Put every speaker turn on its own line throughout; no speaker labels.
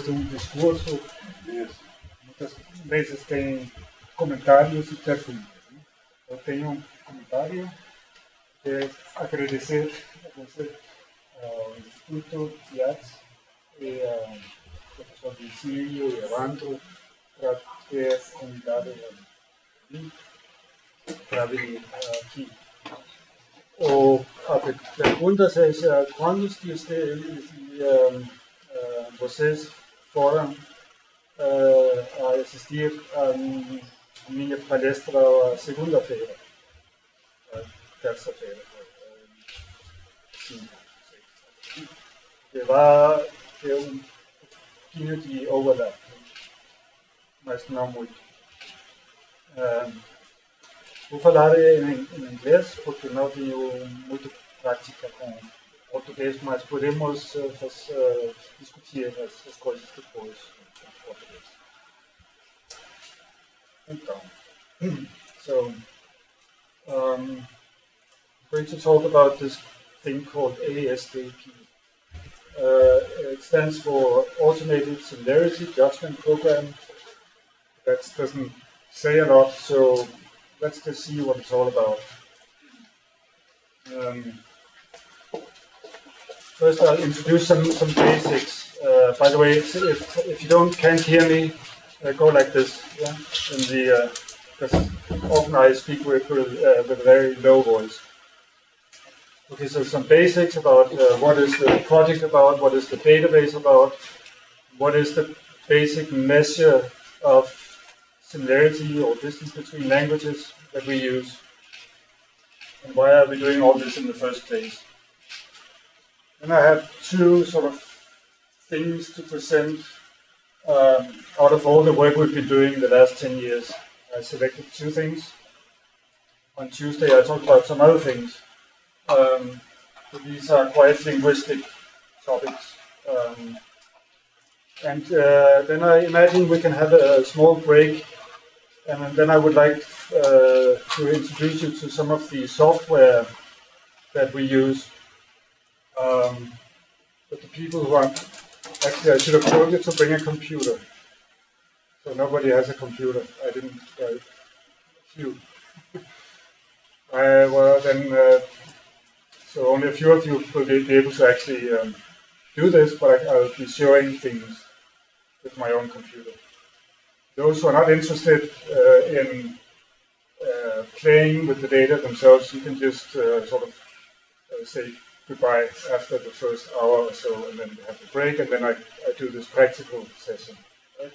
de un discurso. Muitas vezes tem comentários e perguntas. Né? Eu tenho um comentário que é agradecer a você, ao Instituto de Artes e ao professor Vicílio e Evandro para ter convidado a mim para vir aqui. A pergunta é quando vocês foram a assistir a minha palestra segunda-feira, terça-feira, que vai ter um pouquinho de overlap, mas não muito. Vou falar em inglês porque não tenho muita prática com português, mas podemos discutir as coisas depois em português. Então, I'm going to talk about this thing called ASJP. It stands for Automated Similarity Judgment Program. That doesn't say a lot, so let's just see what it's all about. First, I'll introduce some basics. By the way, if you can't hear me, go like this. Yeah, because often I speak with a very low voice. Okay, so some basics about what is the project about, what is the database about, what is the basic measure of similarity or distance between languages that we use, and why are we doing all this in the first place. And I have two sort of things to present out of all the work we've been doing the last 10 years. I selected two things. On Tuesday I talked about some other things. But these are quite linguistic topics. And then I imagine we can have a small break, and then I would like to introduce you to some of the software that we use. But the people who are actually, I should have told you to bring a computer. So nobody has a computer. I didn't. Few. Well, then. So only a few of you will be able to actually do this, but I'll be showing things with my own computer. Those who are not interested in playing with the data themselves, you can just sort of say goodbye after the first hour or so, and then we have a break, and then I do this practical session. Right?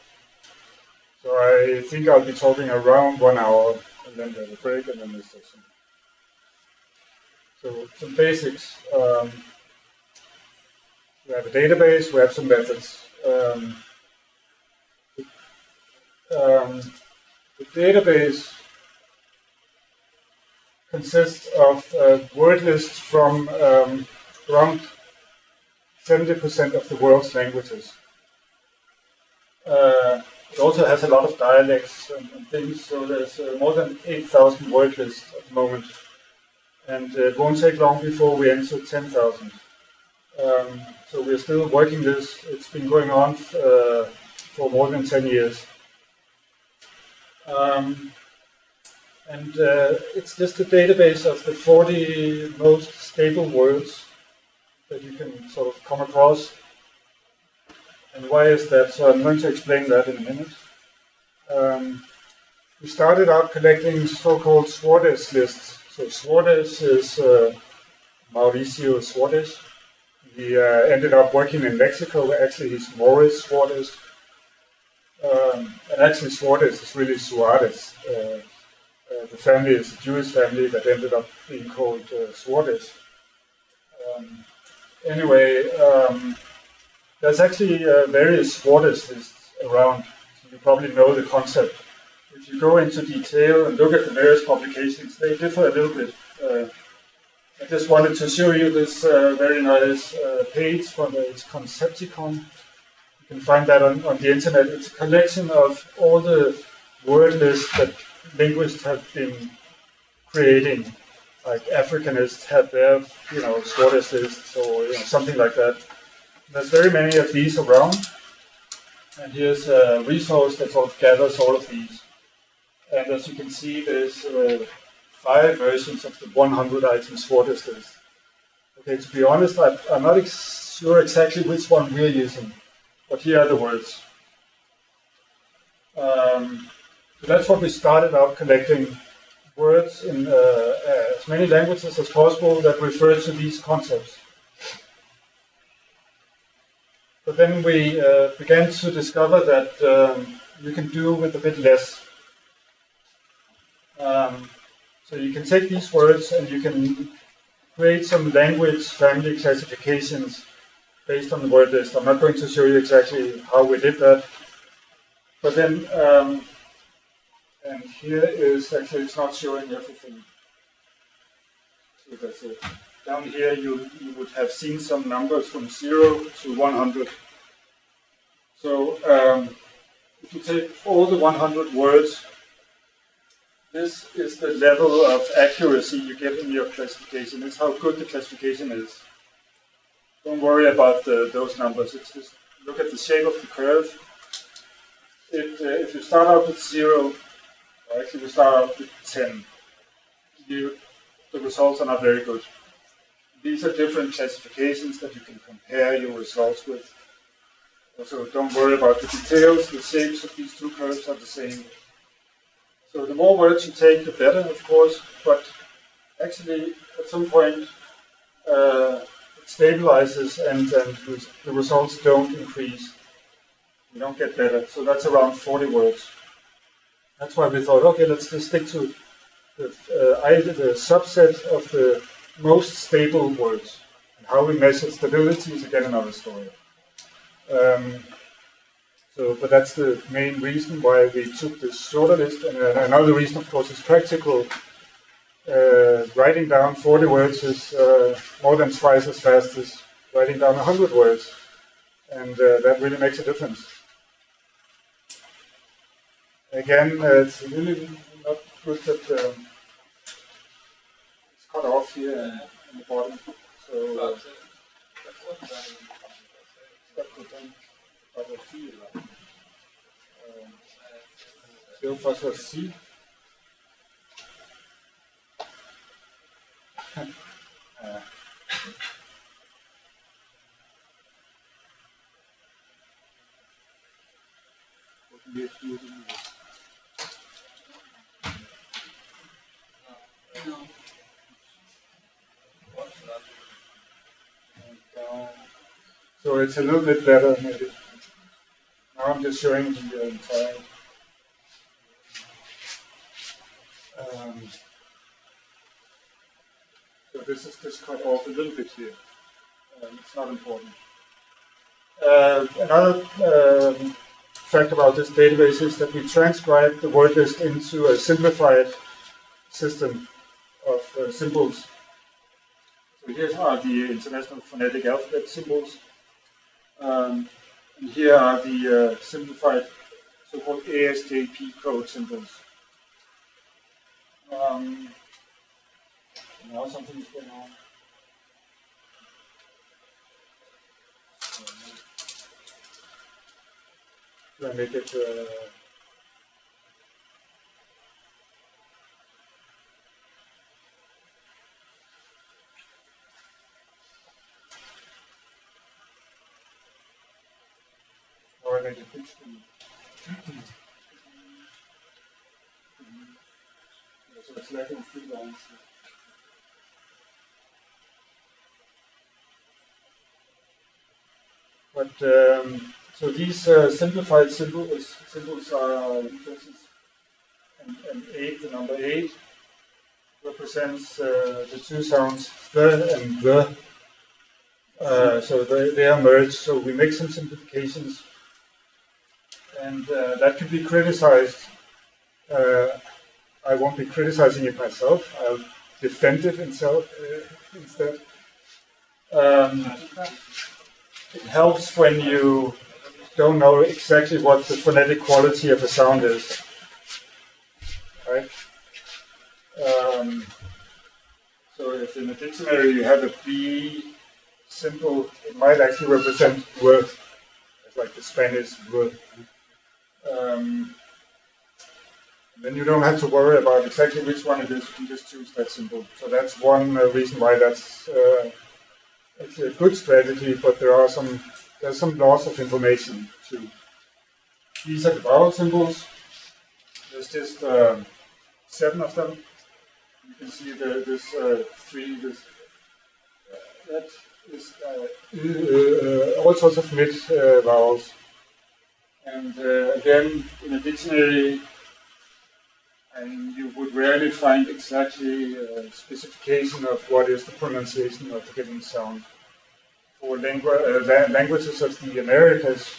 So I think I'll be talking around 1 hour, and then we have a break, and then this session. So some basics. We have a database, we have some methods. The database consists of word lists from around 70% of the world's languages. It also has a lot of dialects and things, so there's more than 8,000 word lists at the moment. And it won't take long before we enter 10,000. So we're still working this. It's been going on for more than 10 years. And it's just a database of the 40 most stable words that you can sort of come across. And why is that? So I'm going to explain that in a minute. We started out collecting so-called Suarez lists. So Suarez is Mauricio Suarez. He ended up working in Mexico. Actually, he's Morris Suarez. And actually, Suarez is really Suarez. The family is a Jewish family that ended up being called Suarez. Anyway, there's actually various Suarez lists around. So you probably know the concept. If you go into detail and look at the various publications, they differ a little bit. I just wanted to show you this very nice page from its Concepticon. You can find that on the internet. It's a collection of all the word lists that linguists have been creating. Like Africanists have their, Suarez lists or something like that. There's very many of these around. And here's a resource that sort of gathers all of these. And as you can see, there's 5 versions of the 100 items SWOT list. Okay, to be honest, I'm not sure exactly which one we're using, but here are the words. So that's what we started out collecting, words in as many languages as possible that refer to these concepts. But then we began to discover that you can do with a bit less. So you can take these words and you can create some language family classifications based on the word list. I'm not going to show you exactly how we did that. But then, and here is actually, it's not showing everything. So that's it. Down here you would have seen some numbers from 0 to 100. So if you take all the 100 words, this is the level of accuracy you get in your classification. It's how good the classification is. Don't worry about those numbers. It's just look at the shape of the curve. If you start out with 0, or actually we start out with 10, the results are not very good. These are different classifications that you can compare your results with. Also, don't worry about the details. The shapes of these two curves are the same. So the more words you take, the better, of course, but actually at some point it stabilizes and the results don't increase. You don't get better. So that's around 40 words. That's why we thought, okay, let's just stick to the subset of the most stable words. And how we measure stability is again another story. But that's the main reason why we took this shorter list. And another reason, of course, is practical. Writing down 40 words is more than twice as fast as writing down 100 words. And that really makes a difference. Again, it's really not good that it's cut off here in the bottom. So, se eu faço assim, so it's a little bit better maybe. Now I'm just showing the entire. So this is just cut off a little bit here. It's not important. Another fact about this database is that we transcribe the word list into a simplified system of symbols. So here are the International Phonetic Alphabet symbols. And here are the simplified so-called ASJP code symbols. Now something is going on. Should I make it? Or I make it big screen. So it's lacking 3 lines. But so these simplified symbols are, for instance, and 8, the number 8 represents the two sounds the and the. So they are merged. So we make some simplifications, and that can be criticized. I won't be criticizing it myself. I'll defend it instead. It helps when you don't know exactly what the phonetic quality of a sound is, right? So if in a dictionary you have a B symbol, it might actually represent worth. like the Spanish word. Then you don't have to worry about exactly which one it is. You can just choose that symbol. So that's one reason why that's it's a good strategy. But there's some loss of information too. These are the vowel symbols. There's just 7 of them. You can see this 3. That is all sorts of mid vowels. And again, in a dictionary, you would rarely find exactly a specification of what is the pronunciation of a given sound. For languages of the Americas,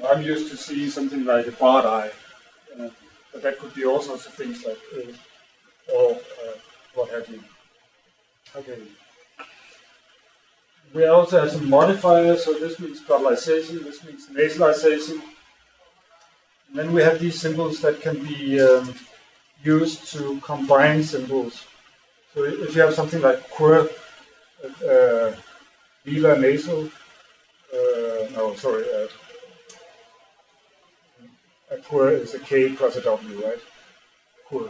I'm used to see something like a barred eye, but that could be all sorts of things like or what have you. Okay. We also have some modifiers, so this means glottalization, this means nasalization. And then we have these symbols that can be used to combine symbols. So if you have something like quer, velar nasal, a quer is a K plus a W, right? Quer.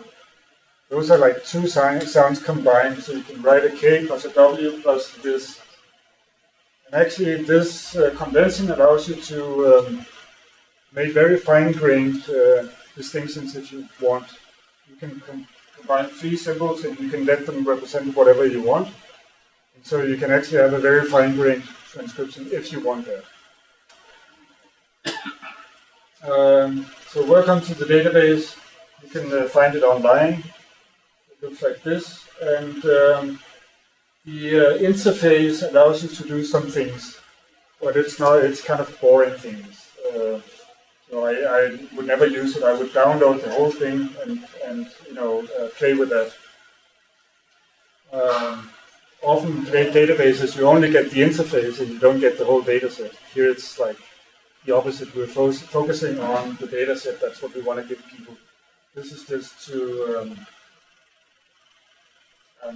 Those are like 2 sounds combined, so you can write a K plus a W plus this. And actually this convention allows you to make very fine-grained distinctions if you want. You can combine 3 symbols and you can let them represent whatever you want. And so you can actually have a very fine-grained transcription if you want that. So welcome to the database. You can find it online. It looks like this. And the interface allows you to do some things, but it's kind of boring things. So I would never use it. I would download the whole thing and play with that. Often in databases you only get the interface and you don't get the whole data set. Here it's like the opposite. We're focusing on the data set. That's what we want to give people. This is just to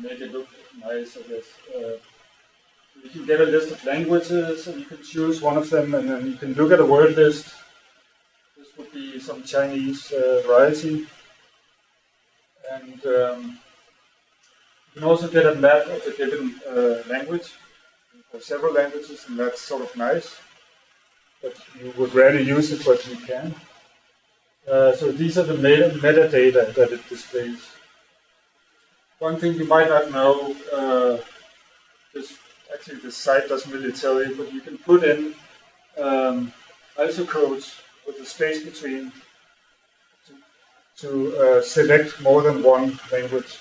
make it look nice, I guess. You can get a list of languages and you can choose one of them, and then you can look at a word list. This would be some Chinese variety. And you can also get a map of a given language, or several languages, and that's sort of nice. But you would rarely use it, but you can. So these are the metadata that it displays. One thing you might not know, actually the site doesn't really tell you, but you can put in ISO codes with a space between to select more than one language.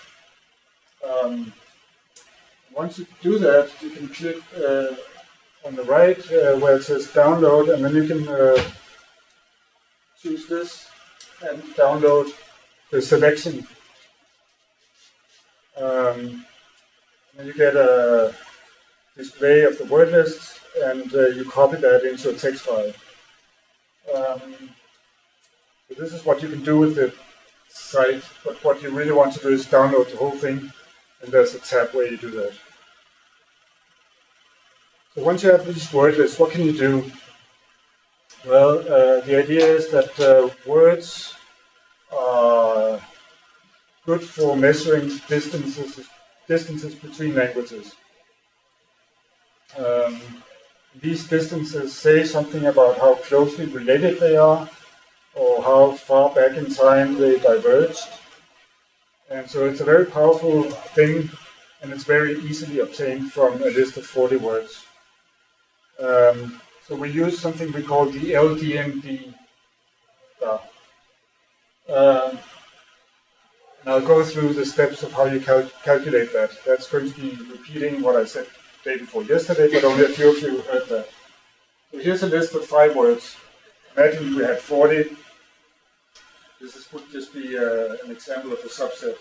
Once you do that, you can click on the right where it says download, and then you can choose this and download the selection. And you get a display of the word list, and you copy that into a text file. So this is what you can do with the site, but what you really want to do is download the whole thing, and there's a tab where you do that. So once you have these word lists, what can you do? Well, the idea is that words are good for measuring distances between languages. These distances say something about how closely related they are, or how far back in time they diverged. And so it's a very powerful thing, and it's very easily obtained from a list of 40 words. So we use something we call the LDMD. And I'll go through the steps of how you calculate that. That's going to be repeating what I said the day before yesterday, but only a few of you heard that. So here's a list of 5 words. Imagine we had 40. This would just be an example of a subset.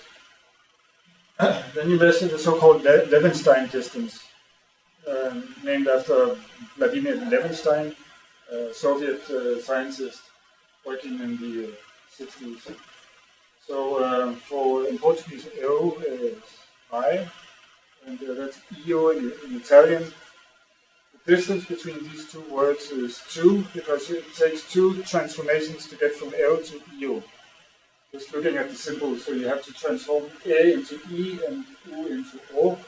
Then you measure the so-called Levenstein distance, named after Vladimir Levenstein, a Soviet scientist working in the 60s. So in Portuguese, eu is I, and that's io in Italian. The distance between these two words is 2, because it takes 2 transformations to get from L to EO. Just looking at the symbols, so you have to transform A into E and U into O.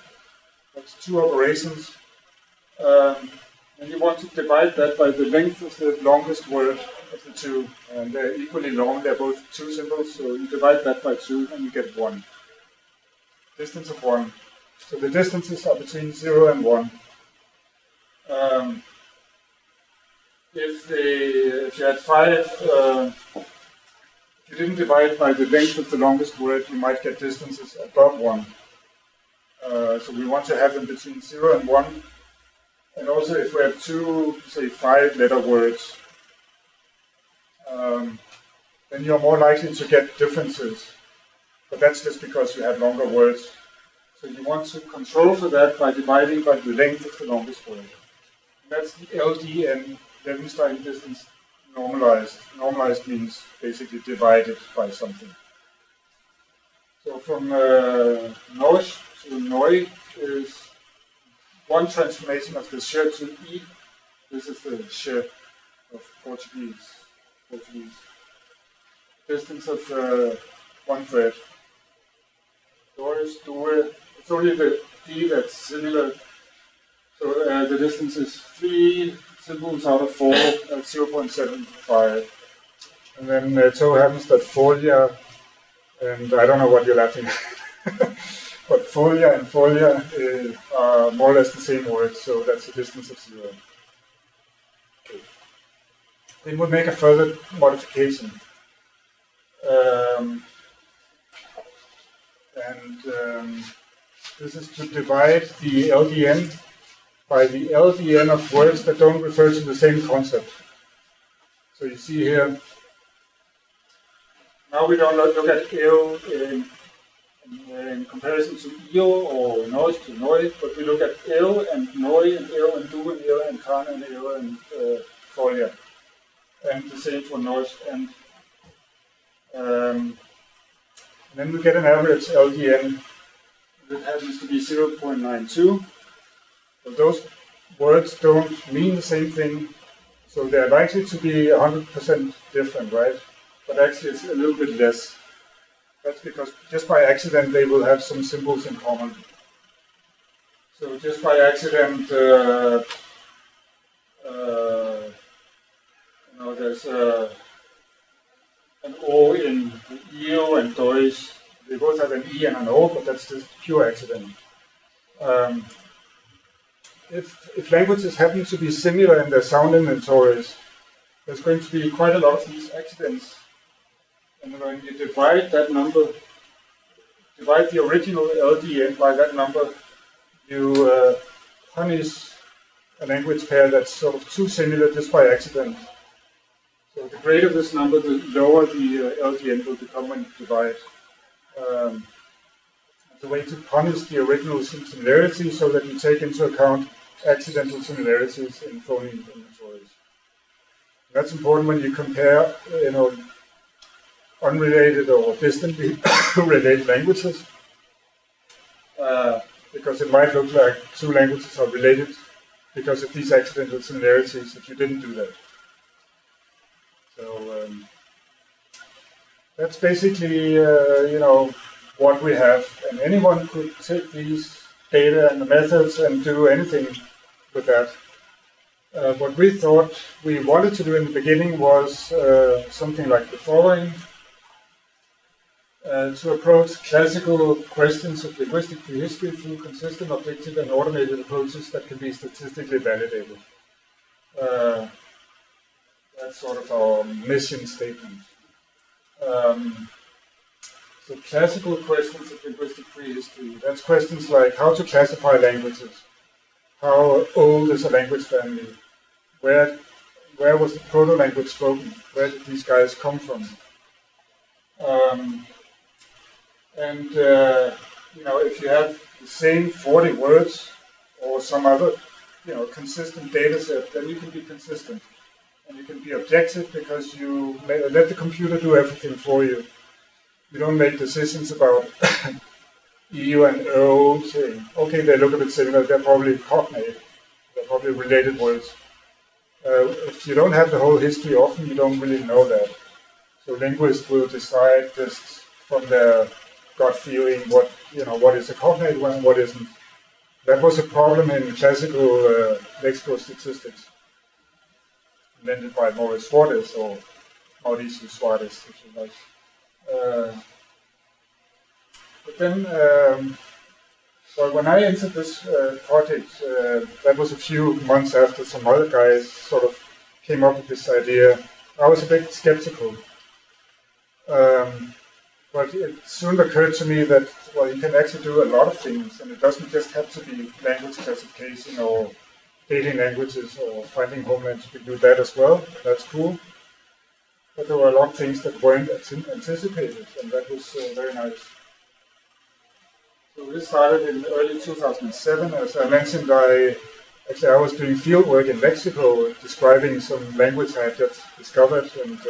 That's 2 operations. And you want to divide that by the length of the longest word of the 2. And they're equally long, they're both 2 symbols, so you divide that by 2 and you get 1. Distance of 1. So the distances are between 0 and 1. If you had 5, if you didn't divide by the length of the longest word, you might get distances above 1. So we want to have them between 0 and 1. And also if we have 2, say 5-letter words, then you're more likely to get differences. But that's just because you have longer words. So you want to control for that by dividing by the length of the longest word. And that's the LDN, Levenstein distance normalized. Normalized means basically divided by something. So from Norsch to Neu is 1 transformation of the sh to E. This is the sh of Portuguese. Distance of 1 thread. Doris, due. It's only the D that's similar. So the distance is 3 symbols out of 4 at 0.75. And then it so happens that folia, and I don't know what you're laughing at, but folia and folia are more or less the same word, so that's a distance of 0. Okay. Then we'll make a further modification. This is to divide the LDN by the LDN of words that don't refer to the same concept. So you see here, now we don't look at L in comparison to EO or Norsch to Neu, but we look at L and Neu and L and Du and L and Kan and L and Folia. And the same for Norsch. And then we get an average LDN that happens to be 0.92. But those words don't mean the same thing, so they're likely to be 100% different, right? But actually it's a little bit less. That's because just by accident they will have some symbols in common. So just by accident, there's an O in EO and Deutsch. They both have an E and an O, but that's just pure accident. If languages happen to be similar in their sound inventories, there's going to be quite a lot of these accidents. And when you divide that number, divide the original LDN by that number, you punish a language pair that's sort of too similar just by accident. So the greater this number, the lower the LDN will become when you divide. It's a way to punish the original similarity so that you take into account accidental similarities in phoneme inventories. That's important when you compare, unrelated or distantly related languages, because it might look like 2 languages are related because of these accidental similarities if you didn't do that. So that's basically, what we have. And anyone could take these data and the methods and do anything with that. What we thought we wanted to do in the beginning was something like the following. To approach classical questions of linguistic prehistory through consistent, objective, and automated approaches that can be statistically validated. That's sort of our mission statement. So classical questions of linguistic prehistory, that's questions like how to classify languages, how old is a language family, where was the proto-language spoken, where did these guys come from? If you have the same 40 words or some other, consistent data set, then you can be consistent. And you can be objective because you let the computer do everything for you. You don't make decisions about EU and O, saying, okay, they look a bit similar, they're probably cognate. That probably related words. If you don't have the whole history, often you don't really know that. So linguists will decide just from their gut feeling what is a cognate and what isn't. That was a problem in classical lexical statistics, invented by Maurice Suarez, or Mauricio Suarez, if you like. But then, well, when I entered this project, that was a few months after some other guys sort of came up with this idea. I was a bit skeptical. But it soon occurred to me that, well, you can actually do a lot of things, and it doesn't just have to be language classification or dating languages or finding homelands. You can do that as well. That's cool. But there were a lot of things that weren't anticipated, and that was very nice. So this started in early 2007. As I mentioned, I was doing field work in Mexico, describing some language I had just discovered, and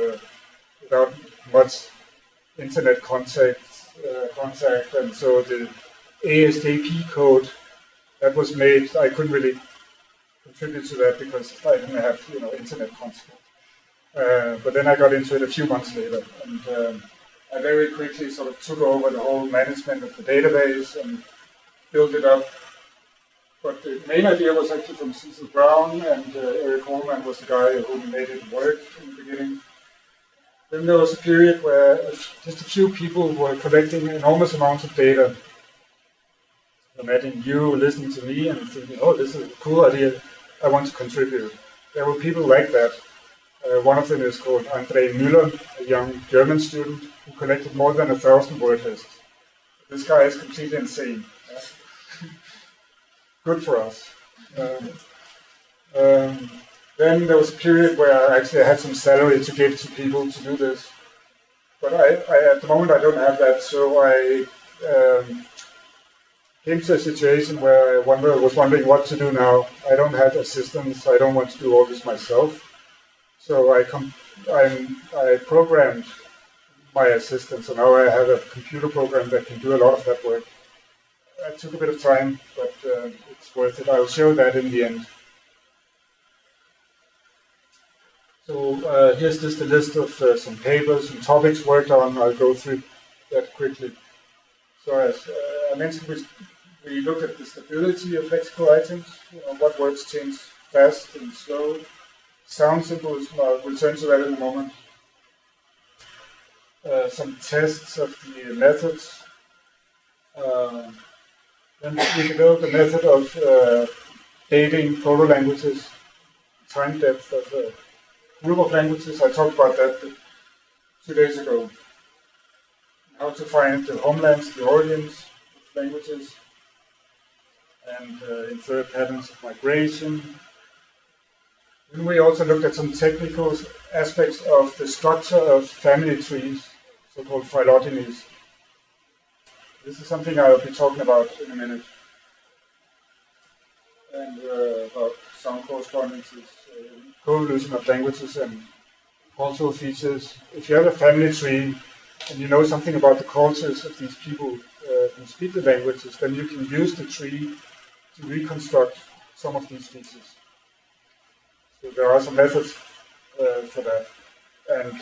without much internet contact, and so the ASJP code that was made, I couldn't really contribute to that because I didn't have internet contact. But then I got into it a few months later, and I very quickly sort of took over the whole management of the database and built it up. But the main idea was actually from Cecil Brown, and Eric Holman was the guy who made it work in the beginning. Then there was a period where just a few people were collecting enormous amounts of data. Imagine you listening to me and thinking, oh, this is a cool idea, I want to contribute. There were people like that. One of them is called André Müller, a young German student who collected more than 1,000 word lists. This guy is completely insane. Good for us. Then there was a period where I actually had some salary to give to people to do this. But I at the moment I don't have that, so I came to a situation where I was wondering what to do now. I don't have assistants, I don't want to do all this myself. So I programmed my assistant, so now I have a computer program that can do a lot of that work. It took a bit of time, but it's worth it. I'll show that in the end. So here's just a list of some papers and topics worked on. I'll go through that quickly. So as I mentioned, we looked at the stability of lexical items, what words change fast and slow. Sound symbols, I'll return to that in a moment. Some tests of the methods. Then we developed a method of dating proto-languages, time depth of a group of languages. I talked about that 2 days ago. How to find the homelands, the origins of languages, and infer patterns of migration. Then we also looked at some technical aspects of the structure of family trees, so-called phylogenies. This is something I'll be talking about in a minute. And about sound correspondences, co-evolution of languages, and also features. If you have a family tree and you know something about the cultures of these people who speak the languages, then you can use the tree to reconstruct some of these features. So there are some methods for that. And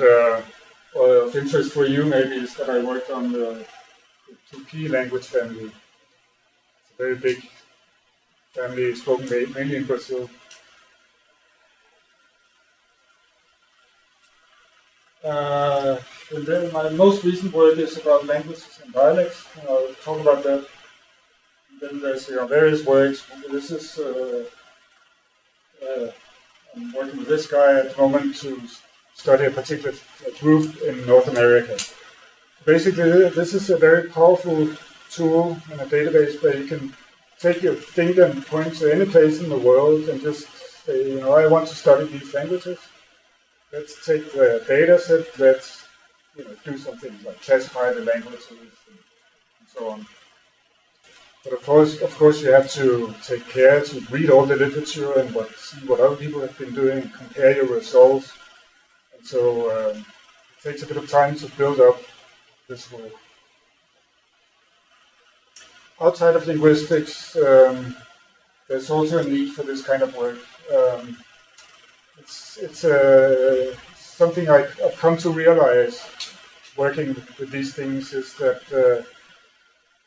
of interest for you maybe is that I worked on the Tupi language family. It's a very big family spoken mainly in Brazil. And then my most recent work is about languages and dialects. I'll talk about that. And then there's various works. This is I'm working with this guy at the moment to study a particular group in North America. Basically, this is a very powerful tool in a database where you can take your finger and point to any place in the world and just say, I want to study these languages. Let's take the data set, let's do something like classify the languages and so on. But of course, you have to take care to read all the literature and see what other people have been doing and compare your results. And so it takes a bit of time to build up this work. Outside of linguistics, there's also a need for this kind of work. It's something I've come to realize working with these things is that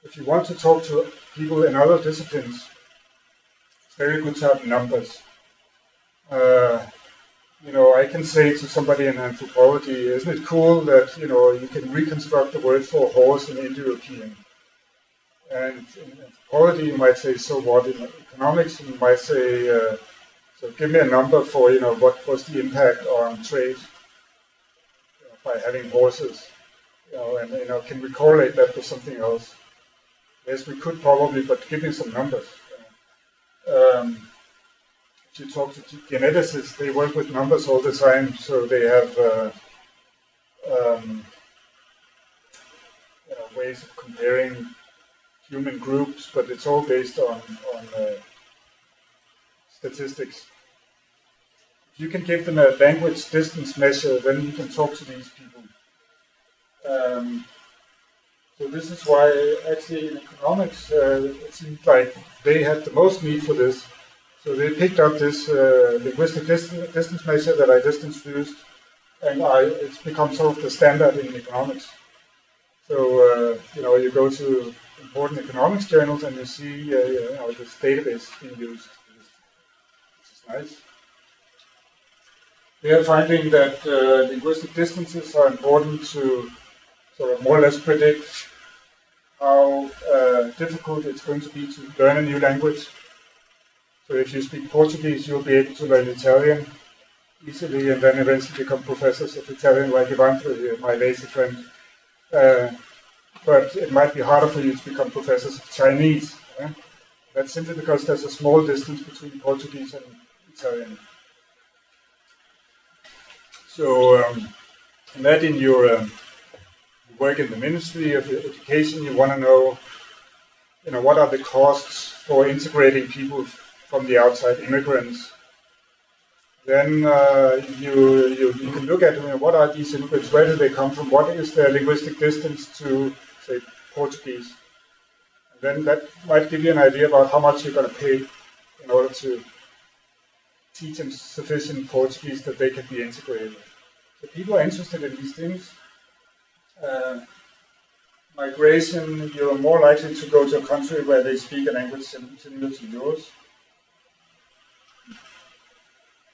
if you want to talk to people in other disciplines, it's very good to have numbers. I can say to somebody in anthropology, isn't it cool that you can reconstruct the word for horse in Indo-European? And in anthropology, you might say, so what? In economics, you might say, so give me a number for what was the impact on trade by having horses, and can we correlate that with something else? Yes, we could probably, but give me some numbers. If you talk to geneticists, they work with numbers all the time, so they have ways of comparing human groups, but it's all based on statistics. If you can give them a language distance measure, then you can talk to these people. So this is why actually in economics it seems like they had the most need for this. So they picked up this linguistic distance measure that I just introduced, and it's become sort of the standard in economics. So you go to important economics journals and you see this database being used, which is nice. We are finding that linguistic distances are important to sort of more or less predict how difficult it's going to be to learn a new language. So if you speak Portuguese, you'll be able to learn Italian easily and then eventually become professors of Italian like Evandro here, my lazy friend. But it might be harder for you to become professors of Chinese. That's simply because there's a small distance between Portuguese and Italian. So imagine you work in the Ministry of Education, you want to know, what are the costs for integrating people from the outside, immigrants. Then you can look at what are these immigrants, where do they come from, what is their linguistic distance to, say, Portuguese. And then that might give you an idea about how much you're going to pay in order to teach them sufficient Portuguese that they can be integrated. So people are interested in these things. Migration, you're more likely to go to a country where they speak a language similar to yours.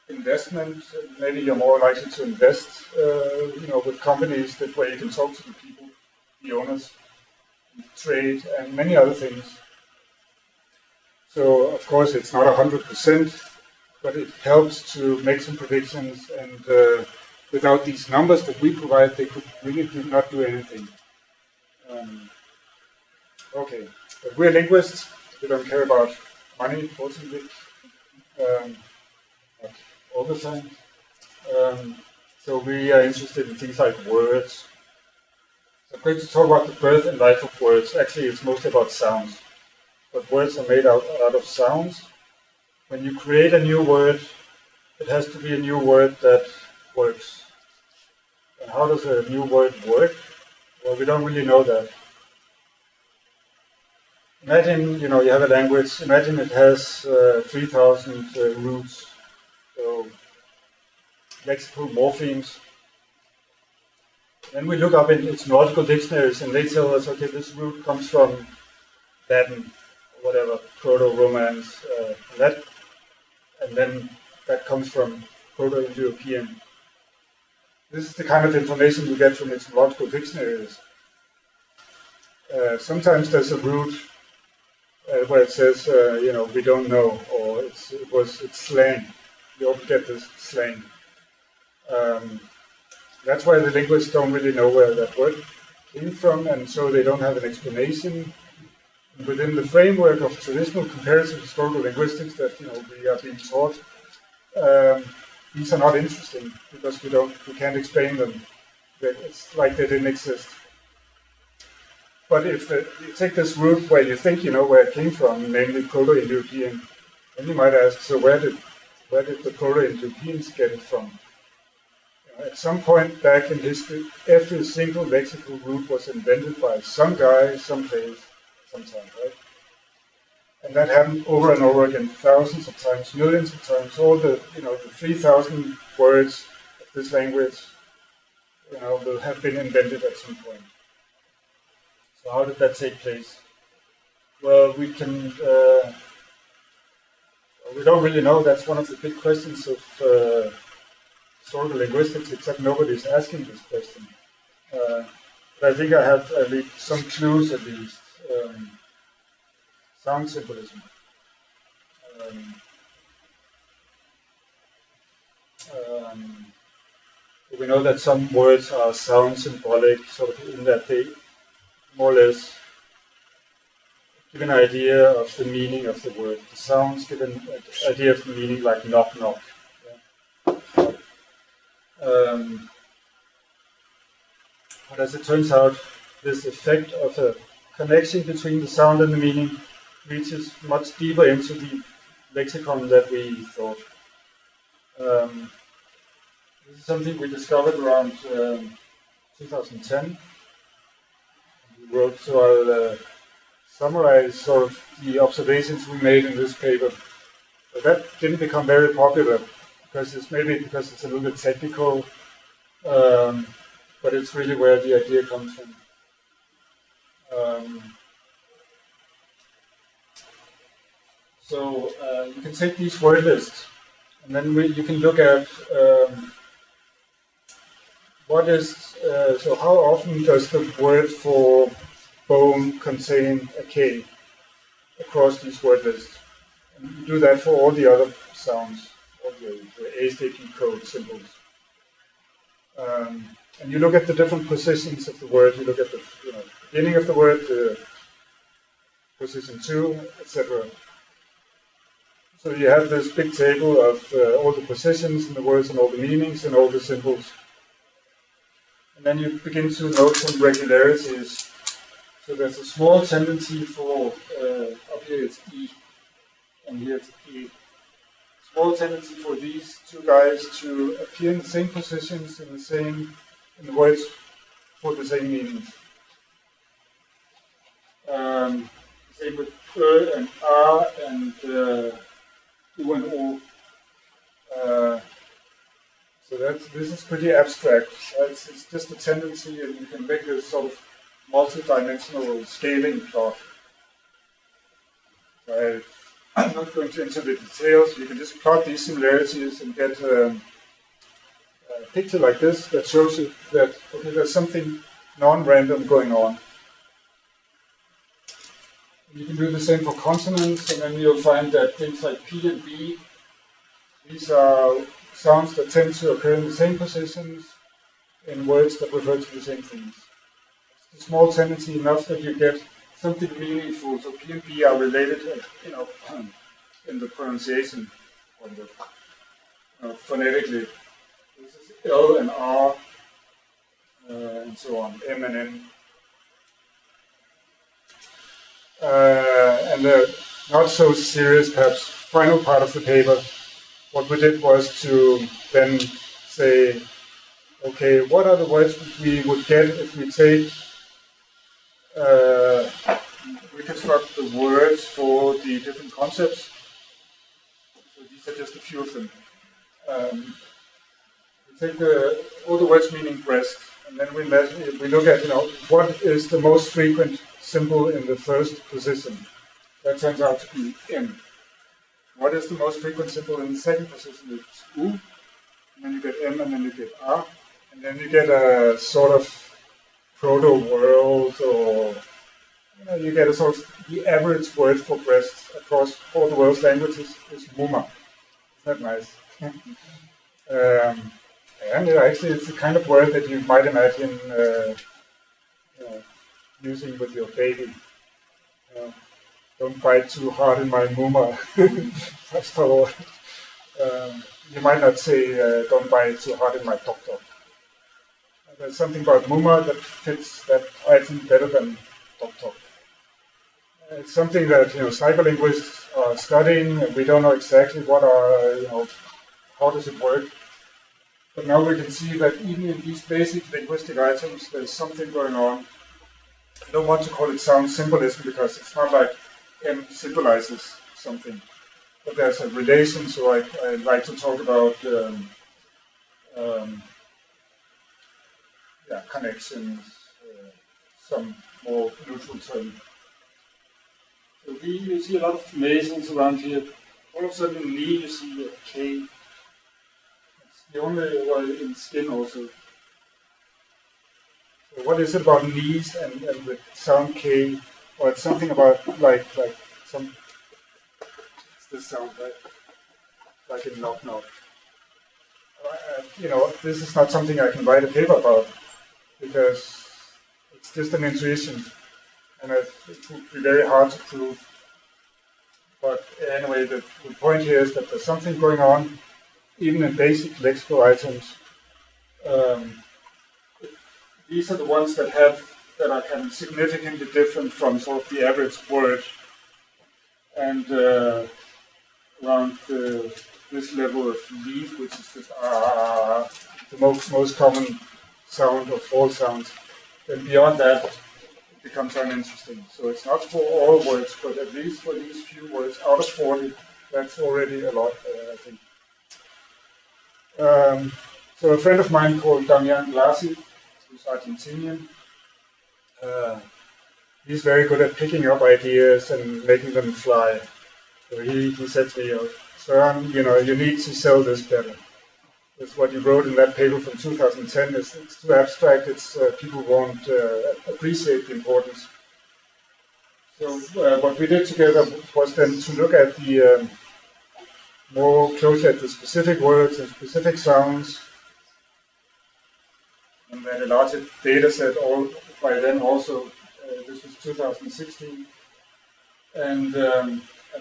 Investment, maybe you're more likely to invest, with companies where you can talk to the people, the owners, trade, and many other things. So, of course, it's not 100%, but it helps to make some predictions, and without these numbers that we provide, they could really not do anything. Okay, but we're linguists. We don't care about money, fortunately. All the time. So we are interested in things like words. So I'm going to talk about the birth and life of words. Actually, it's mostly about sounds. But words are made out of sounds. When you create a new word, it has to be a new word that works. And how does a new word work? Well, we don't really know that. Imagine, you have a language. Imagine it has 3,000 roots. So, lexical morphemes. Then we look up in etymological dictionaries and they tell us, okay, this root comes from Latin, or whatever, Proto-Romance, and then that comes from Proto-Indo-European. This is the kind of information we get from etymological dictionaries. Sometimes there's a root where it says, we don't know, or it's slang. You often get this slang. That's why the linguists don't really know where that word came from, and so they don't have an explanation. Within the framework of traditional comparative historical linguistics that we are being taught, these are not interesting because we can't explain them. It's like they didn't exist. But if you take this root where you think you know where it came from, namely Proto-Indo-European, then you might ask, so where did the Proto-Indo-Europeans get it from? At some point back in history, every single lexical root was invented by some guy, someplace, sometime, right? And that happened over and over again, thousands of times, millions of times. All the, the 3,000 words of this language, will have been invented at some point. So how did that take place? Well, we don't really know. That's one of the big questions of historical linguistics, except nobody's asking this question. But I think I have at least some clues, at least. Sound symbolism. We know that some words are sound symbolic, sort of in that they more or less give an idea of the meaning of the word. The sounds give an idea of the meaning, like knock knock. Yeah. But as it turns out, this effect of a connection between the sound and the meaning reaches much deeper into the lexicon than we thought. This is something we discovered around 2010. We wrote, so I'll summarize sort of the observations we made in this paper. But that didn't become very popular because it's a little bit technical, but it's really where the idea comes from. So you can take these word lists, and then you can look at what is, so how often does the word for bone contain a K across these word lists? And you do that for all the other sounds, all the ASJP code symbols. And you look at the different positions of the word, you look at the beginning of the word, the position 2, etc. So you have this big table of all the positions in the words and all the meanings and all the symbols. And then you begin to note some regularities. So there's a small tendency for, up here it's E, and here it's E. Small tendency for these two guys to appear in the same positions, in the words for the same meanings. Same with and R and U and O. So this is pretty abstract. It's just a tendency, and you can make this sort of multi-dimensional scaling plot. I'm not going into the details. You can just plot these similarities and get a picture like this that shows you that there's something non-random going on. You can do the same for consonants, and then you'll find that things like P and B, these are sounds that tend to occur in the same positions in words that refer to the same things. It's a small tendency enough that you get something meaningful. So P and B are related, in the pronunciation, or phonetically. This is L and R, and so on, M and N. And the not so serious, perhaps, final part of the paper, what we did was to then say, okay, what are the words we would get if we take, reconstruct the words for the different concepts. So these are just a few of them. We take all the words meaning breast, and then we look at, what is the most frequent symbol in the first position. That turns out to be M. What is the most frequent symbol in the second position? It's U. And then you get M, and then you get R. And then you get a sort of proto-world, or you get a sort of the average word for breast across all the world's languages is muma. Isn't that nice? And actually, it's the kind of word that you might imagine using with your baby. Don't bite too hard in my muma. You might not say, don't bite too hard in my tok-tok. There's something about muma that fits that item better than tok-tok. It's something that psycholinguists are studying, and we don't know exactly what are, how does it work. But now we can see that even in these basic linguistic items, there's something going on. I don't want to call it sound symbolism, because it's not like M symbolizes something. But there's a relation, so I like to talk about connections, some more neutral term. So V, you see a lot of masons around here. All of a sudden in Lee you see a K. It's the only one in skin also. So what is it about knees and the sound K? Or it's something about like some, it's this sound, right? Like in knock knock. This is not something I can write a paper about because it's just an intuition, and it would be very hard to prove. But anyway, the point here is that there's something going on, even in basic lexical items. These are the ones that are kind of significantly different from sort of the average word, and around this level of leaf, which is just the most common sound of all sounds. Then beyond that, it becomes uninteresting. So it's not for all words, but at least for these few words out of 40, that's already a lot, I think. So a friend of mine called Damian Blasi, who's Argentinian, he's very good at picking up ideas and making them fly. So he said to me, Soren, you need to sell this better. That's what you wrote in that paper from 2010. It's too abstract. People won't appreciate the importance. So what we did together was then to look at the more closely at the specific words and specific sounds, and then a larger data set. All by then also, this was 2016, and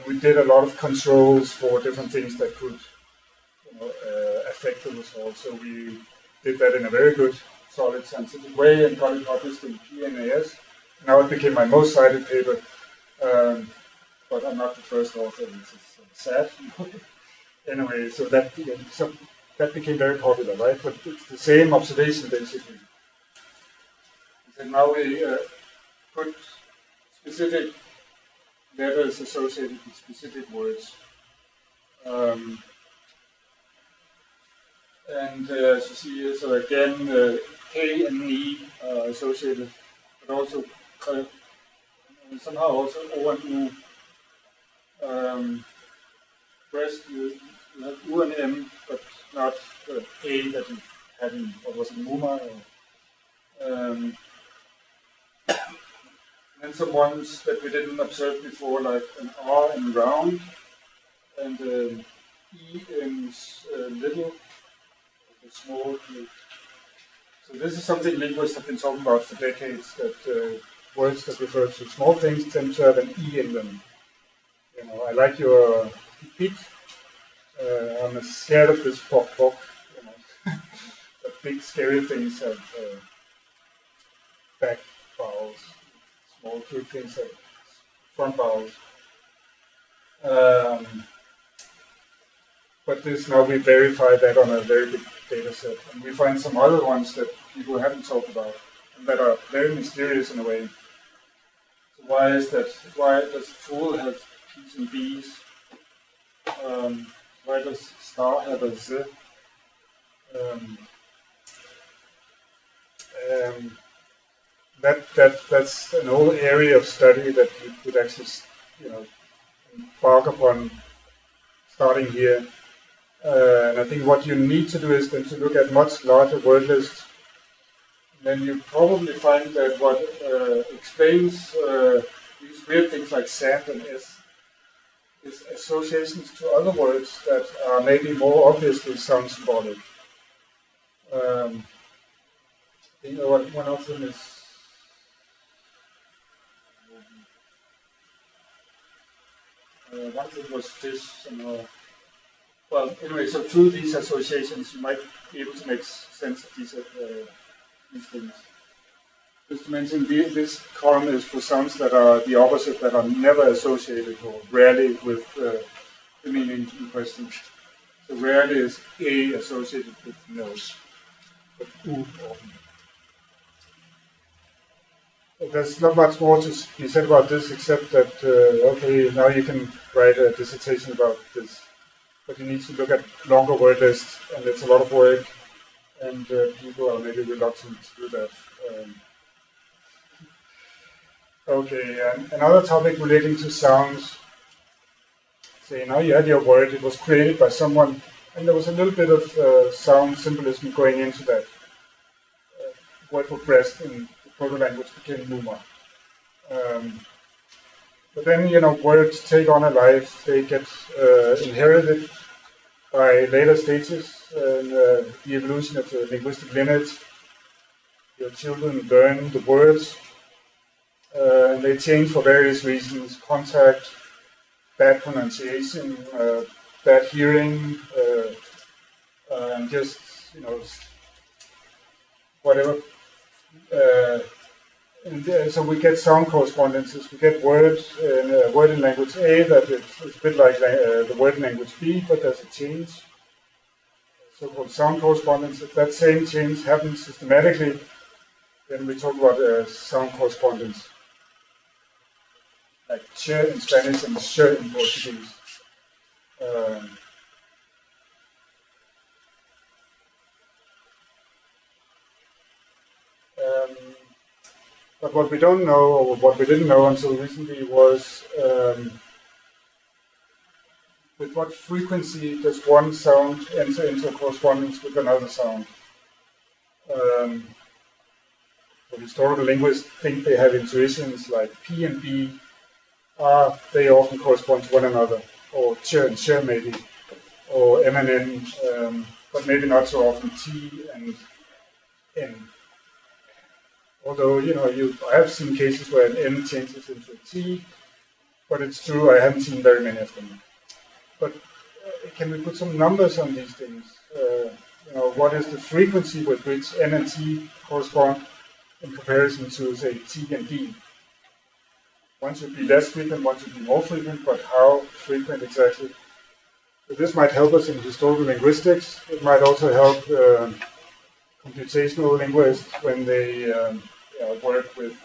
we did a lot of controls for different things that could affect the results. So we did that in a very good, solid, scientific way and got it published in PNAS. Now it became my most cited paper, but I'm not the first author, which is sad. Anyway, so that became very popular, right? But it's the same observation basically. And now we put specific letters associated with specific words. And as you see here, so again, K and Ni are associated, but also somehow also O and U. Breast, you have U and M, but not the A that you had in, what was it, Muma? And some ones that we didn't observe before, like an R in round, and E in little, small. So this is something linguists have been talking about for decades, that words that refer to small things tend to have an E in them. I like your beat. I'm scared of this pok. The big scary things have back vowels. Small cute things have front vowels. But this now we verify that on a very big data set, and we find some other ones that people haven't talked about and that are very mysterious in a way. So why is that? Why does fool have P's and B's? Why does star have a Z? That's an whole area of study that you could actually, embark upon starting here. And I think what you need to do is then to look at much larger word lists. Then you probably find that what explains these weird things like sand and S is associations to other words that are maybe more obviously sound symbolic. I think one of them is one thing was fish somehow. Well, anyway, so through these associations, you might be able to make sense of these things. Just to mention, this column is for sounds that are the opposite, that are never associated or rarely with the meaning in question. So rarely is A associated with nose, but U often. there's not much more to be said about this, except that, okay, now you can write a dissertation about this. But you need to look at longer word lists, and it's a lot of work, and people are maybe reluctant to do that. Okay, and another topic relating to sounds. Say, now you have your word, it was created by someone, and there was a little bit of sound symbolism going into that. Word for breast in the proto-language became Numa. But then, words take on a life, they get inherited by later stages in the evolution of the linguistic lineage. Your children learn the words, and they change for various reasons: contact, bad pronunciation, bad hearing, and just, whatever. So we get sound correspondences. We get words in word in language A that it's a bit like the word in language B, but there's a change. So-called sound correspondence. If that same change happens systematically, then we talk about sound correspondence, like ch in Spanish and sh in Portuguese. But what we don't know, or what we didn't know until recently, was with what frequency does one sound enter into a correspondence with another sound. So historical linguists think they have intuitions like P and B, they often correspond to one another, or ch and sh maybe, or M and N, but maybe not so often T and N. Although, I have seen cases where an N changes into a T, but it's true, I haven't seen very many of them. But can we put some numbers on these things? What is the frequency with which N and T correspond in comparison to, say, T and D? One should be less frequent, one should be more frequent, but how frequent exactly? So this might help us in historical linguistics. It might also help computational linguists when they work with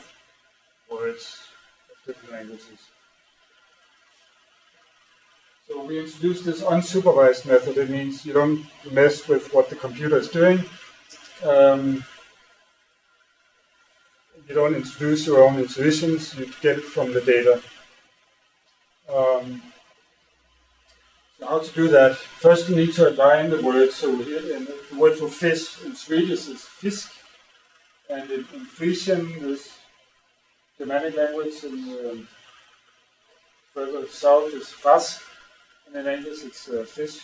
words of different languages. So we introduced this unsupervised method. It means you don't mess with what the computer is doing. You don't introduce your own intuitions. You get it from the data. So how to do that? First, you need to align the words. So here, the word for fish in Swedish is fisk, and in Frisian, this Germanic language, and further south is fas, and in English it's fish.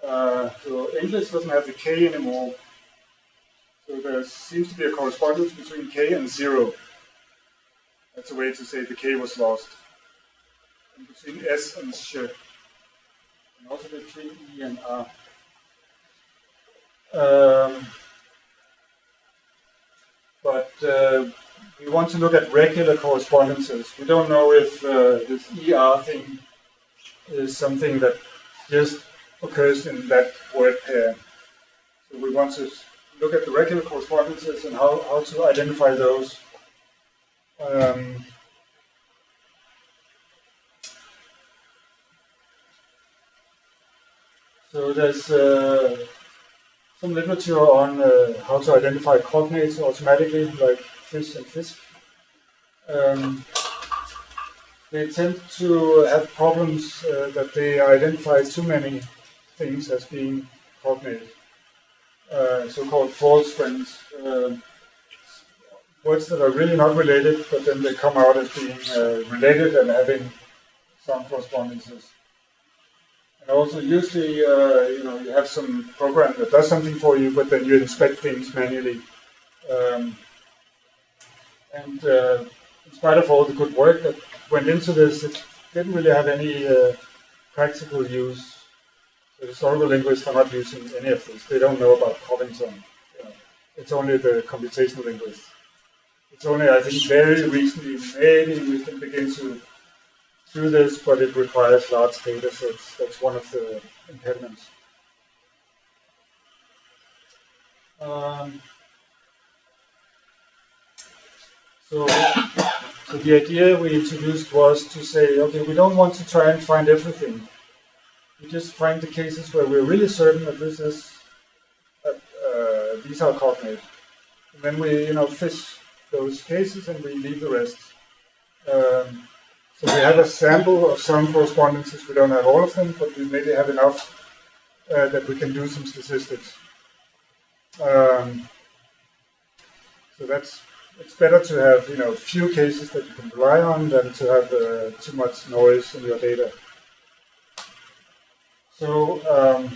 So English doesn't have the K anymore. So there seems to be a correspondence between K and 0. That's a way to say the K was lost. And between S and sh. And also between E and R. But we want to look at regular correspondences. We don't know if this ER thing is something that just occurs in that word pair. So we want to look at the regular correspondences and how to identify those. So there's some literature on how to identify cognates automatically, like fish and fisk. They tend to have problems that they identify too many things as being cognate, so-called false friends. Words that are really not related, but then they come out as being related and having some correspondences. And also, usually, you have some program that does something for you, but then you inspect things manually. In spite of all the good work that went into this, it didn't really have any practical use. The historical linguists are not using any of this. They don't know about Covington. It's only the computational linguists. It's only, I think, very recently, maybe we can begin to do this, but it requires large data sets. That's one of the impediments. So the idea we introduced was to say, okay, we don't want to try and find everything. We just find the cases where we're really certain that this is these are cognate. And then we, fish those cases and we leave the rest. So we have a sample of some correspondences. We don't have all of them, but we maybe have enough that we can do some statistics. So it's better to have few cases that you can rely on than to have too much noise in your data. So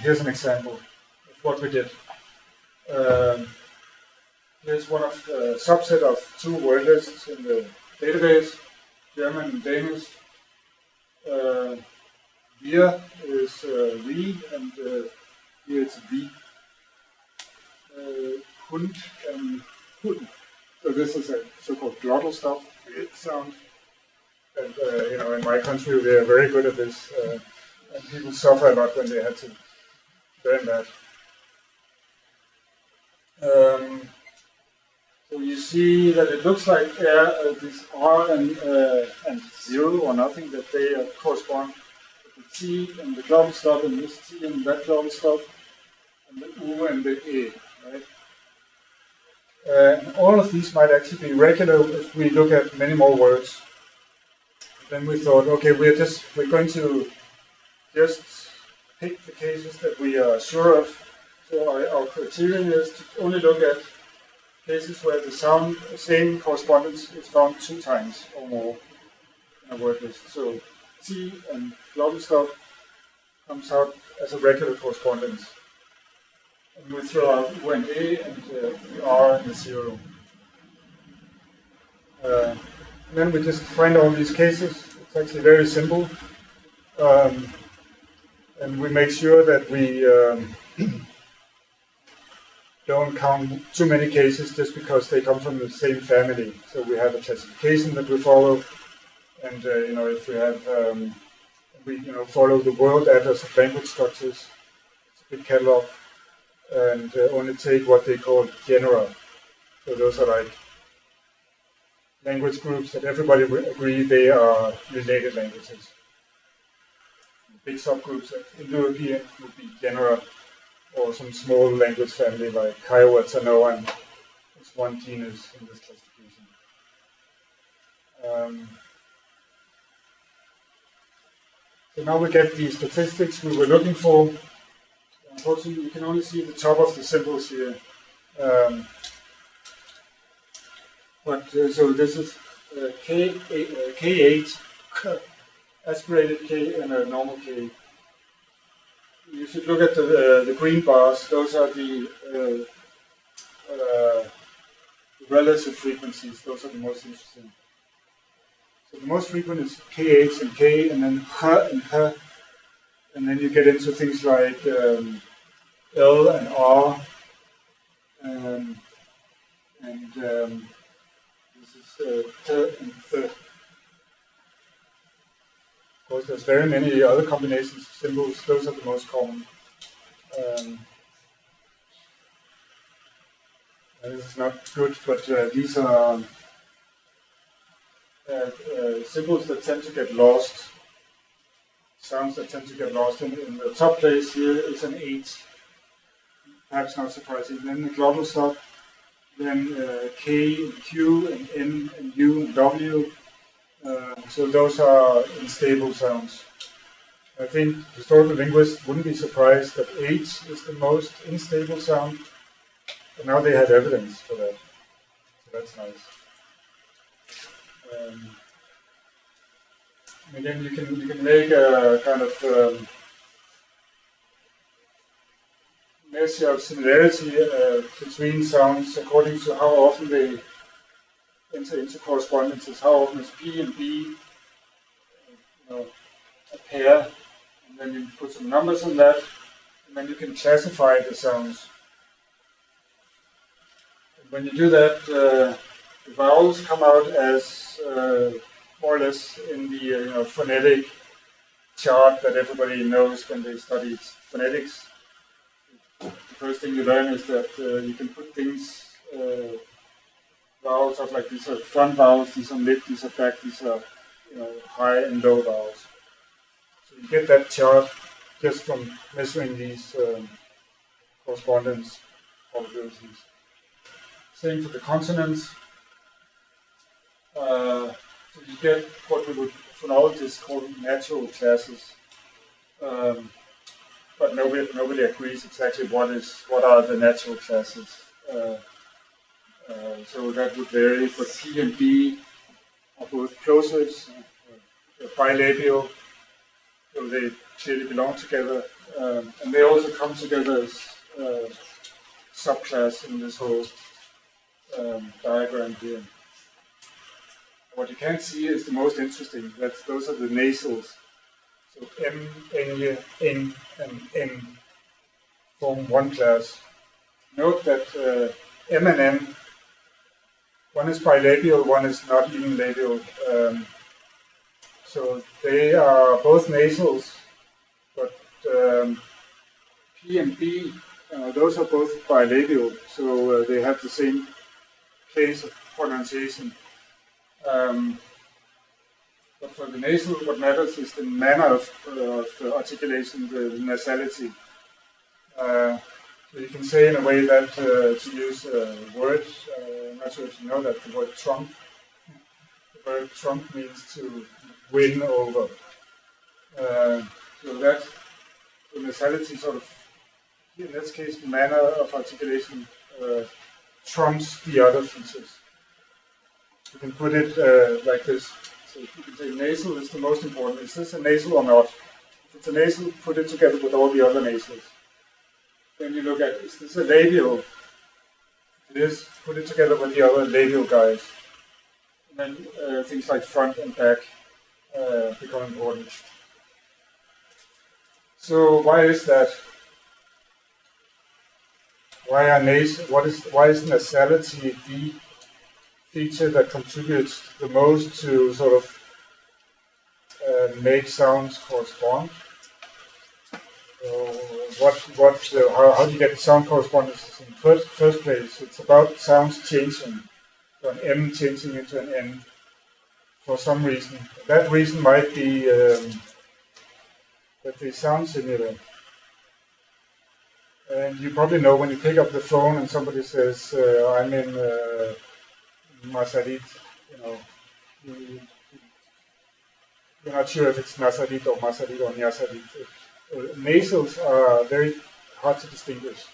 here's an example of what we did. Here's one of a subset of two word lists in the database, German and Danish. Wir is we, and here it's we. Hund and Hund. So this is a so-called glottal stop sound. And in my country we are very good at this, and people suffer a lot when they had to learn that. So you see that it looks like this R and zero or nothing, that they correspond with the T and the glottal stop and this T and that glottal stop and the U and the E, right? And all of these might actually be regular if we look at many more words. Then we thought, okay, we're going to just pick the cases that we are sure of. So our criterion is to only look at cases where the same correspondence is found 2 times or more in a word list. So T and glottal stop comes out as a regular correspondence. And we throw out U and A and the R and the 0. And then we just find all these cases. It's actually very simple. And we make sure that we don't count too many cases just because they come from the same family. So we have a classification that we follow, and if we have we follow the world atlas of language structures, it's a big catalog, and only take what they call genera. So those are like language groups that everybody agree they are related languages. Big subgroups of Indo-European would be genera, or some small language family like Kiowa Tanoan is one genus in this classification. So now we get the statistics we were looking for. Unfortunately, you can only see the top of the symbols here. So this is K8, aspirated K, and a normal K. You should look at the green bars. Those are the relative frequencies. Those are the most interesting. So the most frequent is K8 and K, and then H and H. And then you get into things like L and R. This is T and Th. Of course, there's very many other combinations of symbols. Those are the most common. This is not good, but these are symbols that tend to get lost. Sounds that tend to get lost. In the top place here is an 8. Perhaps not surprising. Then the glottal stop. Then K and Q and N and U and W. So those are unstable sounds. I think historical linguists wouldn't be surprised that H is the most unstable sound. But now they have evidence for that. So that's nice. And then you can make a kind of measure of similarity between sounds according to how often they enter into correspondences. How often is P and B a pair, and then you put some numbers on that, and then you can classify the sounds. And when you do that, the vowels come out as more or less in the phonetic chart that everybody knows when they study phonetics. The first thing you learn is that you can put things vowels are like these are front vowels, these are mid, these are back, these are high and low vowels. So you get that chart just from measuring these correspondence probabilities. Same for the consonants. So you get what we would phonologists call natural classes, but nobody agrees exactly what are the natural classes. So that would vary, but P and B are both plosives, bilabial, so they clearly belong together, and they also come together as subclass in this whole diagram here. What you can't see is the most interesting. Those are the nasals. So M, N, N, and N form one class. Note that M and N, one is bilabial, one is not even labial. So they are both nasals, but P and B, those are both bilabial, so they have the same case of pronunciation. But for the nasal, what matters is the manner of articulation, the nasality. So you can say in a way that, to use a word, I'm not sure if you know that, the word trump. The word trump means to win over. So that the nasality sort of, in this case, the manner of articulation trumps the other features. You can put it like this. So you can say nasal is the most important. Is this a nasal or not? If it's a nasal, put it together with all the other nasals. Then you look at, is this a labial? If it is, put it together with the other labial guys. And then things like front and back become important. So why is that? Why is nasality the feature that contributes the most to sort of make sounds correspond? How do you get sound correspondences in first place? It's about sounds changing, so an M changing into an N for some reason. That reason might be that they sound similar. And you probably know when you pick up the phone and somebody says, I'm in Masarit, you're not sure if it's Nasarit or Masarit or Nyasarit. Nasals are very hard to distinguish.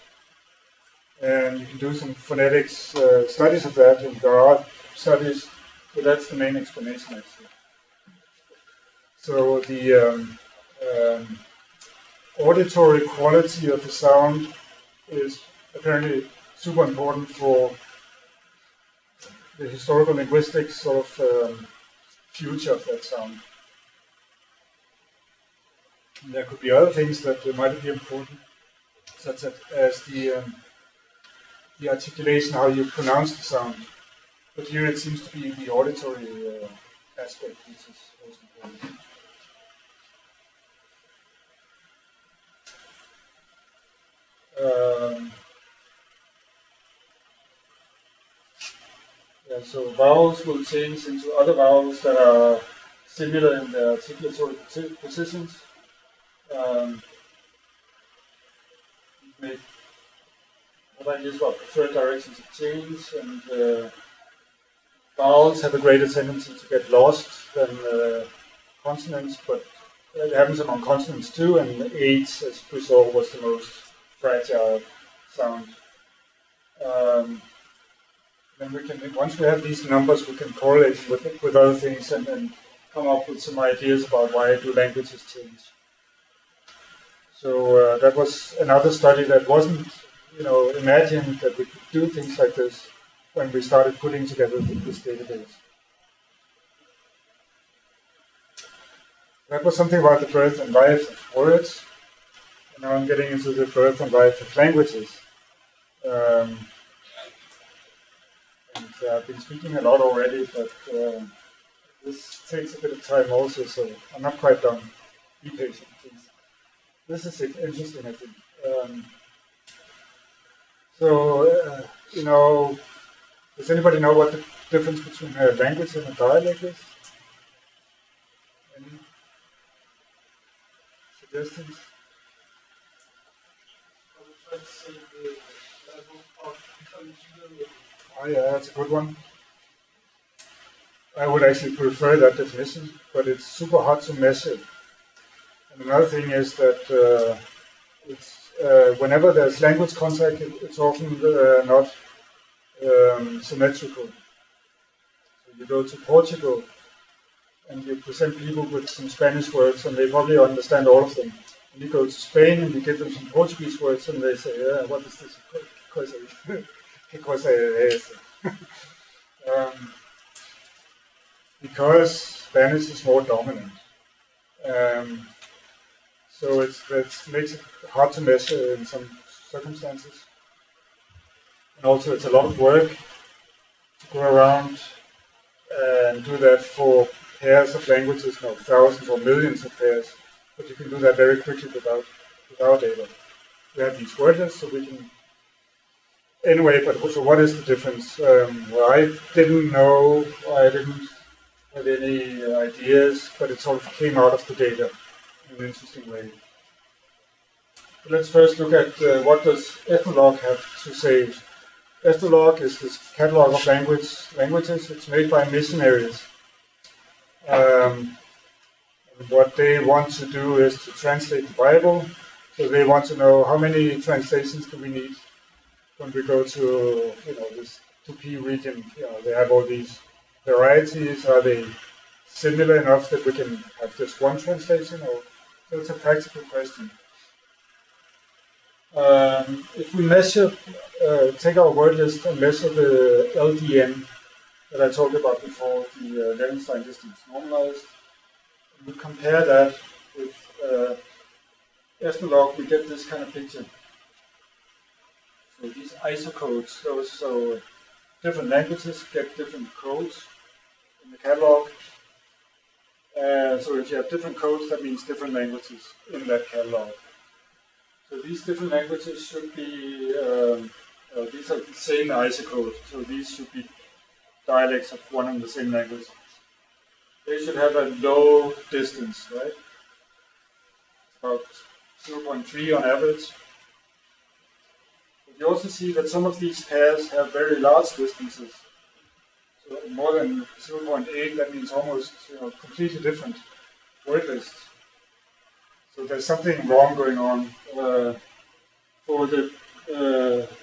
And you can do some phonetics studies of that, and there are studies, but that's the main explanation actually. So the auditory quality of the sound is apparently super important for the historical linguistics sort of future of that sound. And there could be other things that might be important, such as the articulation, how you pronounce the sound. But here it seems to be the auditory aspect which is most important. So vowels will change into other vowels that are similar in their articulatory positions. What ideas about preferred directions of change, and vowels have a greater tendency to get lost than consonants, but it happens among consonants too, and H, as we saw, was the most fragile sound. Then we can, once we have these numbers, we can correlate with other things and then come up with some ideas about why do languages change. So that was another study that wasn't, imagined that we could do things like this when we started putting together this database. That was something about the birth and life of words. And now I'm getting into the birth and life of languages. And I've been speaking a lot already, but this takes a bit of time also, so I'm not quite done. Be patient, please. This is interesting, I think. Does anybody know what the difference between a language and a dialect is? Any suggestions?
I would try to say the level of intelligence.
Oh yeah, that's a good one. I would actually prefer that definition, but it's super hard to measure. And another thing is that whenever there's language contact, it's often not symmetrical. So you go to Portugal and you present people with some Spanish words and they probably understand all of them. And you go to Spain and you give them some Portuguese words and they say, yeah, what is this? Because Spanish is more dominant. So it makes it hard to measure in some circumstances. And also it's a lot of work to go around and do that for pairs of languages, no, thousands or millions of pairs. But you can do that very quickly with our data. We have these word lists, so we can... Anyway, but so what is the difference? Well, I didn't know, I didn't have any ideas, but it sort of came out of the data in an interesting way. But let's first look at what does Ethnologue have to say. Ethnologue is this catalog of languages. It's made by missionaries. What they want to do is to translate the Bible. So they want to know how many translations do we need when we go to this 2P region. They have all these varieties. Are they similar enough that we can have just one translation? Or so it's a practical question. If we measure, take our word list and measure the LDN that I talked about before, the Levenstein distance normalized, and we compare that with Ethnologue, we get this kind of picture. So these isocodes, so different languages get different codes in the catalog. So if you have different codes, that means different languages in that catalog. So these different languages should be, these are the same isocode, so these should be dialects of one and the same language. They should have a low distance, right? About 0.3 on average. But you also see that some of these pairs have very large distances. So more than 0.8, that means almost completely different word lists. So there's something wrong going on. For the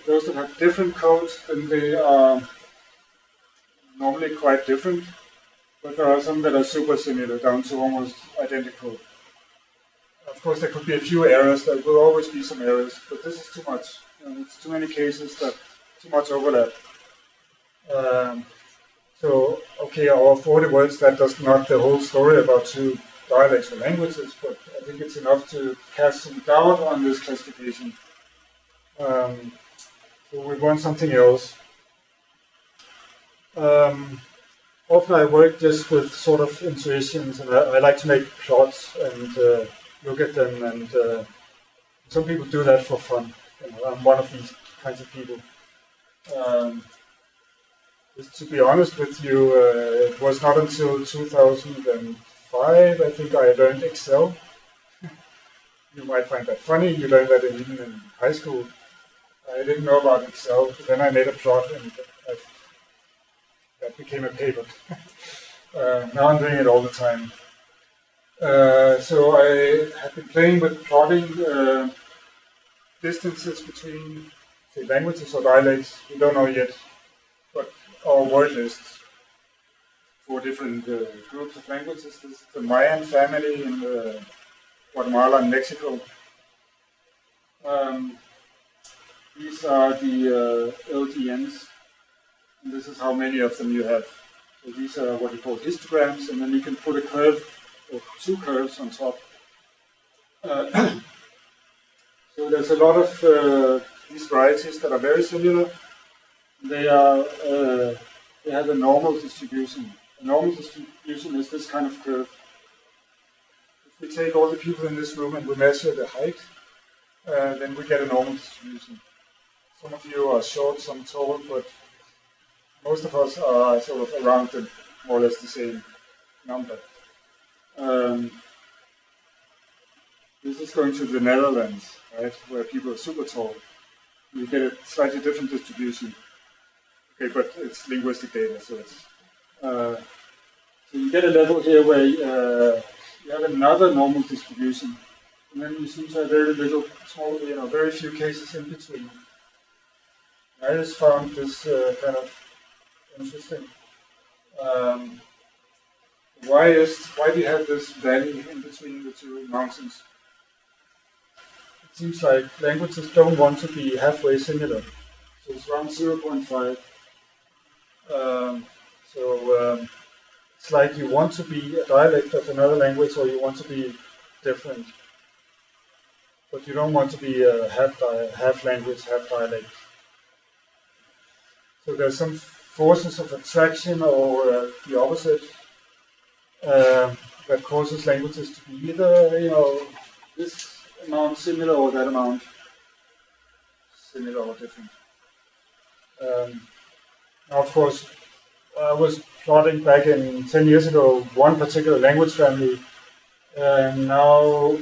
those that have different codes, then they are normally quite different. But there are some that are super similar, down to almost identical. Of course, there could be a few errors. There will always be some errors, but this is too much. It's too many cases, that too much overlap. So, okay, our 40 words, that does not the whole story about two dialects or languages, but I think it's enough to cast some doubt on this classification. So we want something else. Often I work just with sort of intuitions, and I like to make plots and look at them, and some people do that for fun. I'm one of these kinds of people. Just to be honest with you, it was not until 2005, I think, I learned Excel. You might find that funny. You learned that even in high school. I didn't know about Excel, but then I made a plot, and that became a paper. Now I'm doing it all the time. So I have been playing with plotting distances between, say, languages or dialects. We don't know yet, but our word lists for different groups of languages. This is the Mayan family in Guatemala and Mexico. These are the LDNs, and this is how many of them you have. So these are what you call histograms, and then you can put a curve or two curves on top. So there's a lot of these varieties that are very similar. They have a normal distribution. A normal distribution is this kind of curve. If we take all the people in this room and we measure the height, then we get a normal distribution. Some of you are short, some tall, but most of us are sort of around the, more or less the same number. This is going to the Netherlands, right, where people are super tall. You get a slightly different distribution. Okay, but it's linguistic data, so it's so you get a level here where you have another normal distribution, and then you seem to have very little, small, very few cases in between. I just found this kind of interesting. Why do you have this valley in between the two mountains? It seems like languages don't want to be halfway similar, so it's around 0.5. It's like you want to be a dialect of another language, or you want to be different, but you don't want to be a half language, half dialect. So there's some forces of attraction, or the opposite, that causes languages to be either this amount similar or that amount similar or different. Now, of course, I was plotting back in 10 years ago one particular language family, and now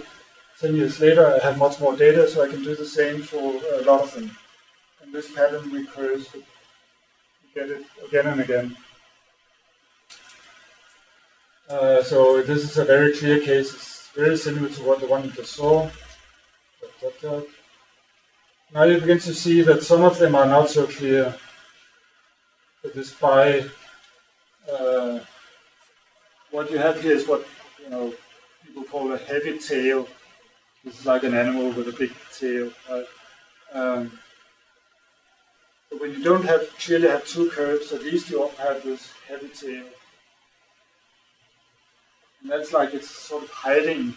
10 years later I have much more data, so I can do the same for a lot of them. And this pattern recurs. You get it again and again. So this is a very clear case. It's very similar to what the one you just saw. Now you begin to see that some of them are not so clear. But this by what you have here is what people call a heavy tail. This is like an animal with a big tail. Right? But when you don't clearly have two curves, at least you often have this heavy tail. And that's like it's sort of hiding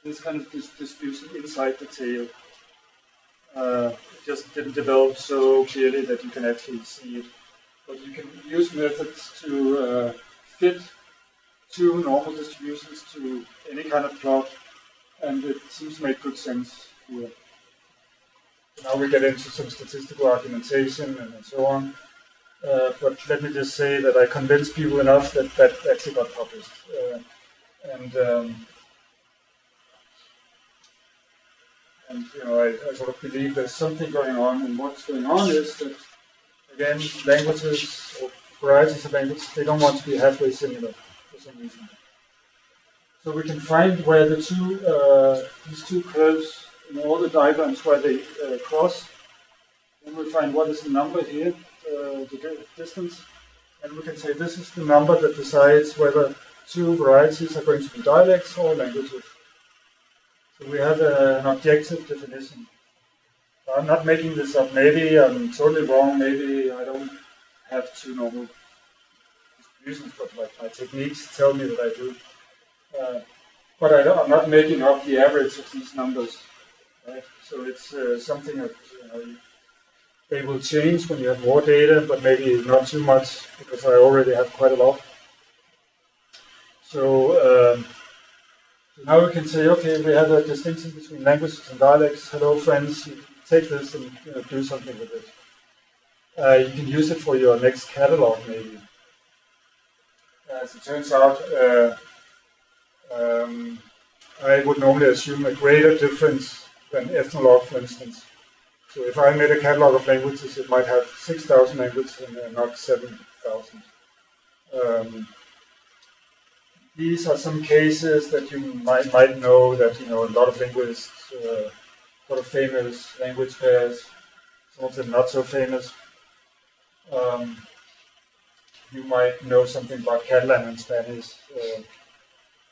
this kind of distribution inside the tail. It just didn't develop so clearly that you can actually see it. But you can use methods to fit two normal distributions to any kind of plot, and it seems to make good sense here. So now we get into some statistical argumentation and so on. But let me just say that I convinced people enough that actually got published. I sort of believe there's something going on, and what's going on is that, again, languages or varieties of languages, they don't want to be halfway similar for some reason. So we can find where the these two curves in all the diagrams where they cross, and we find what is the number here, the distance, and we can say this is the number that decides whether two varieties are going to be dialects or languages. So we have an objective definition. I'm not making this up. Maybe I'm totally wrong. Maybe I don't have two normal distributions, but like my techniques tell me that I do. But I'm not making up the average of these numbers. Right? So it's something that they will change when you have more data, but maybe not too much because I already have quite a lot. So now we can say, okay, we have a distinction between languages and dialects. Hello, friends. You take this and do something with it. You can use it for your next catalog, maybe. As it turns out, I would normally assume a greater difference than ethnologue, for instance. So if I made a catalog of languages, it might have 6,000 languages and not 7,000. These are some cases that you might know that a lot of linguists, sort of famous language pairs, some of them not so famous. You might know something about Catalan and Spanish.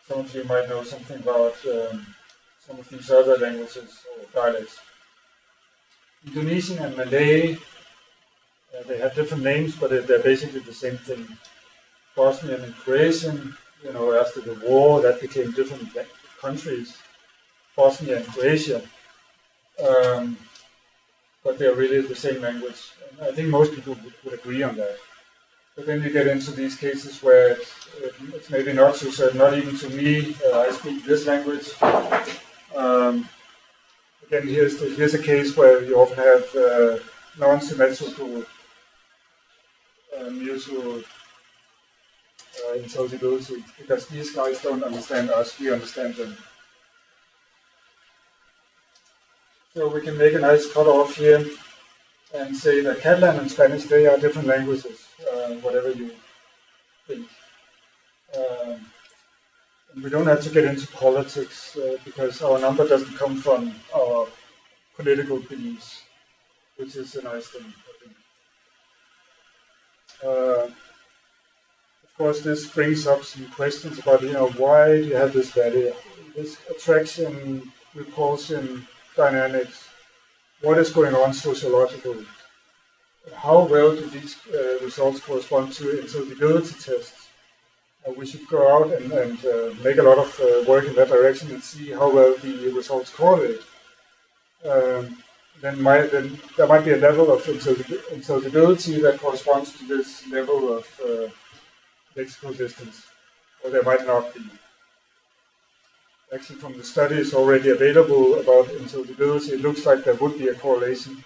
Some of you might know something about some of these other languages or dialects. Indonesian and Malay, they have different names, but they're basically the same thing. Bosnian and Croatian, after the war, that became different countries, Bosnia and Croatia. But they're really the same language. And I think most people would agree on that. But then you get into these cases where it's maybe not so certain, not even to me. I speak this language. Again, here's a case where you often have non-symmetrical mutual intelligibility, because these guys don't understand us, we understand them. So we can make a nice cutoff here and say that Catalan and Spanish, they are different languages, whatever you think. And we don't have to get into politics because our number doesn't come from our political beliefs, which is a nice thing, I think. Of course, this brings up some questions about, why do you have this value, this attraction, repulsion, dynamics? What is going on sociologically? How well do these results correspond to intelligibility tests? We should go out and make a lot of work in that direction and see how well the results correlate. Then there might be a level of intelligibility that corresponds to this level of lexical distance, or there might not be. Actually, from the studies already available about intelligibility, it looks like there would be a correlation.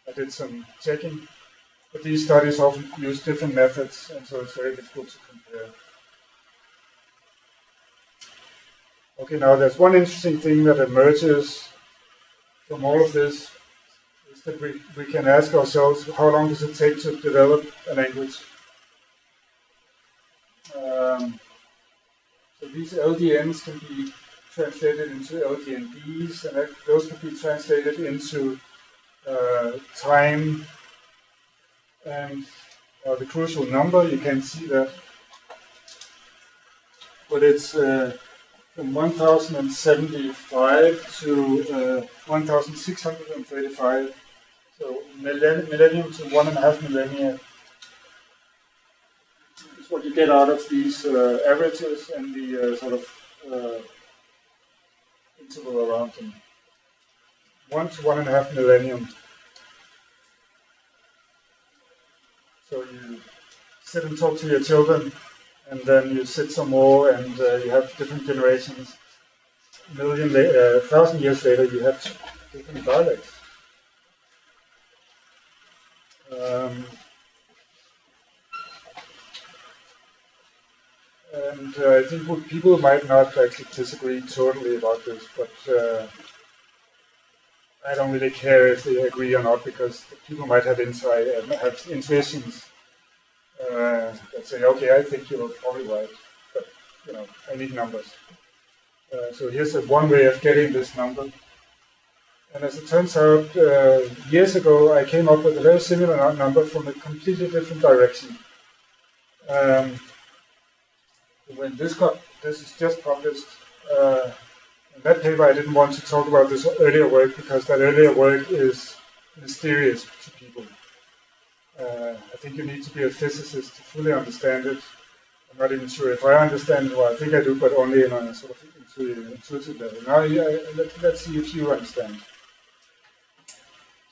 I did some checking, but these studies often use different methods, and so it's very difficult to compare. Okay, now there's one interesting thing that emerges from all of this, is that we can ask ourselves, how long does it take to develop a language? So these LDNs can be translated into LDNBs, and those can be translated into time and the crucial number. You can see that, but it's from 1075 to 1635, so millennium to 1.5 millennia is what you get out of these averages and the sort of interval around them. 1 to 1.5 millennium. So you sit and talk to your children, and then you sit some more, and you have different generations. 1,000 years later, you have different dialects. And I think people might not actually disagree totally about this, but I don't really care if they agree or not, because people might have insight and have intuitions that say, okay, I think you're probably right, but I need numbers. So here's one way of getting this number. And as it turns out, years ago, I came up with a very similar number from a completely different direction. When this is just published, in that paper, I didn't want to talk about this earlier work because that earlier work is mysterious to people. I think you need to be a physicist to fully understand it. I'm not even sure if I understand it. Well, I think I do, but only on a sort of intuitive level. Now, let's see if you understand.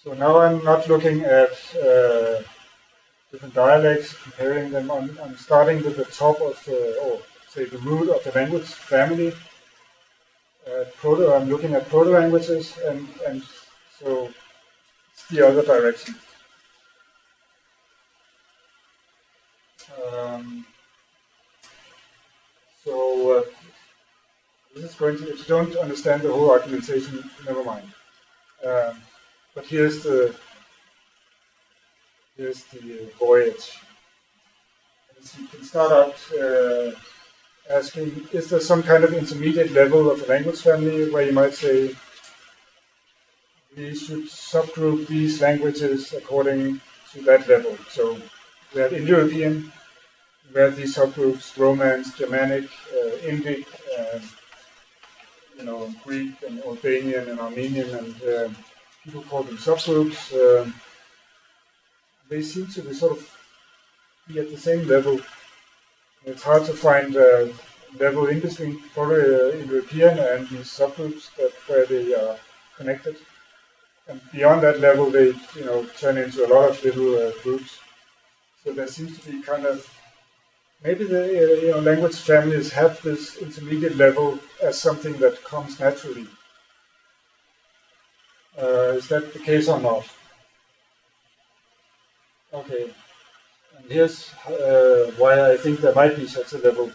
So now I'm not looking at different dialects, comparing them. I'm starting with the top of, or say the root of the language family. I'm looking at proto-languages, and so it's the other direction. This is going to, if you don't understand the whole argumentation, never mind. But here's the voyage. So you can start out asking, is there some kind of intermediate level of a language family where you might say, we should subgroup these languages according to that level? So we have Indo-European, we have these subgroups, Romance, Germanic, Indic, Greek and Albanian and Armenian, and people call them subgroups. They seem to be sort of be at the same level. It's hard to find a level in between Proto-Indo-European and these subgroups where they are connected. And beyond that level, they turn into a lot of little groups. So there seems to be kind of, maybe the language families have this intermediate level as something that comes naturally. Is that the case or not? Okay. And here's why I think there might be such a level,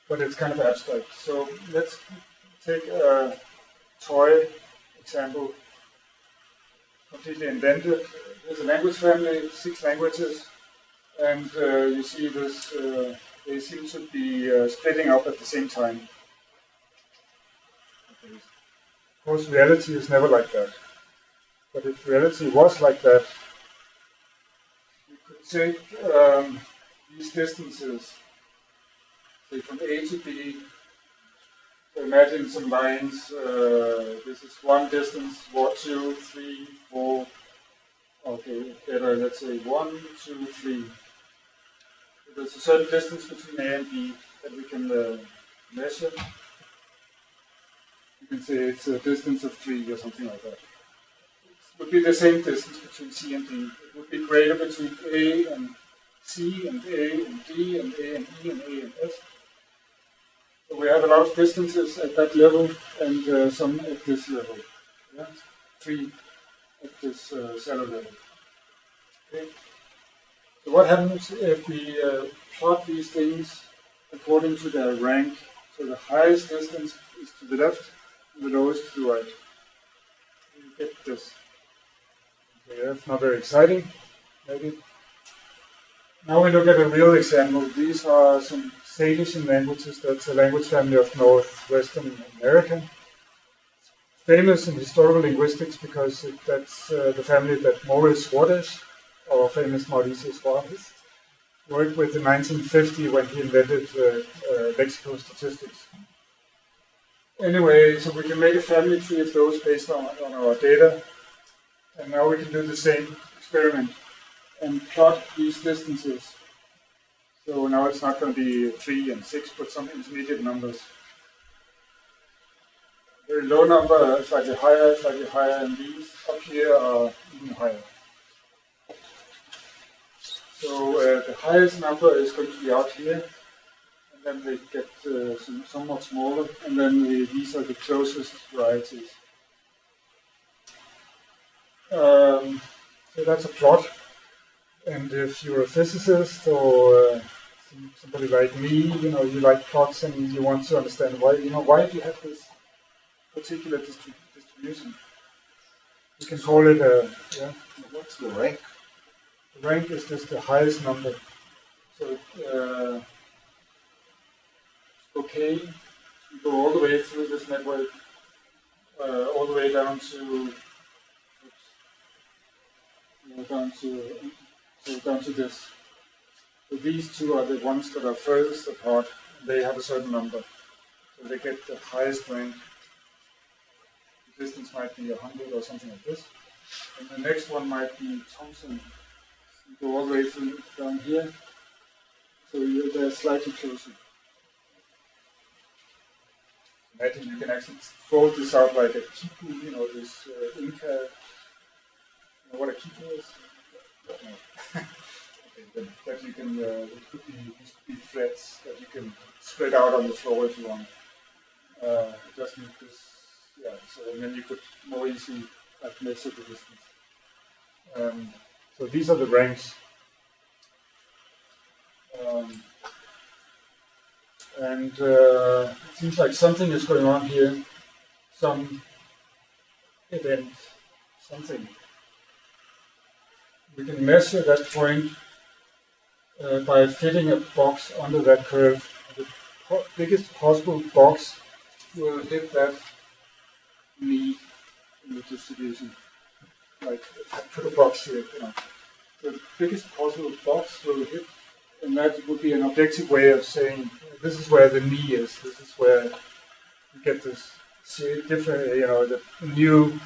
but it's kind of abstract. So let's take a toy example, completely invented. There's a language family, 6 languages, and you see this, they seem to be splitting up at the same time. Okay. Of course, reality is never like that. But if reality was like that, you could take these distances, say from A to B. So imagine some lines. This is one distance, 1, 2, 3, 4. Okay, better, let's say 1, 2, 3. So there's a certain distance between A and B that we can measure. You can say it's a distance of 3 or something like that. It would be the same distance between C and D. It would be greater between A and C and A and D and A and E and A and F. So we have a lot of distances at that level and some at this level. Yeah? 3 at this cellular level. Okay. So what happens if we plot these things according to their rank? So the highest distance is to the left and the lowest to the right. You get this. Okay, that's not very exciting, maybe. Now we look at a real example. These are some Salish languages. That's a language family of northwestern America. It's famous in historical linguistics because that's the family that Maurice Waters, our famous Maurice Waters, worked with in 1950 when he invented lexical statistics. Anyway, so we can make a family tree of those based on our data. And now we can do the same experiment and plot these distances. So now it's not going to be 3 and 6, but some intermediate numbers. Very low number, slightly higher, and these up here are even higher. So the highest number is going to be out here, and then they get somewhat smaller, and then these are the closest varieties. So that's a plot, and if you're a physicist or somebody like me, you like plots and you want to understand why do you have this particular distribution? You can call it
What's the rank?
The rank is just the highest number. So okay, you go all the way through this network, all the way down to this. So these two are the ones that are furthest apart. They have a certain number. So they get the highest rank. The distance might be 100 or something like this. And the next one might be Thomson. You go all the way through down here. So they're slightly closer. Imagine you can actually fold this out like a kipu, this Inca. You know what a kipu is? No. Okay, that you can, it could be threads that you can spread out on the floor if you want. Just need this, so then you could more easily measure the distance. So these are the ranks. It seems like something is going on here, some event, something. We can measure that point by fitting a box under that curve. The biggest possible box will hit that knee in the distribution. Like if I put a box here, the biggest possible box will hit, and that would be an objective way of saying this is where the knee is. This is where you get this different, the new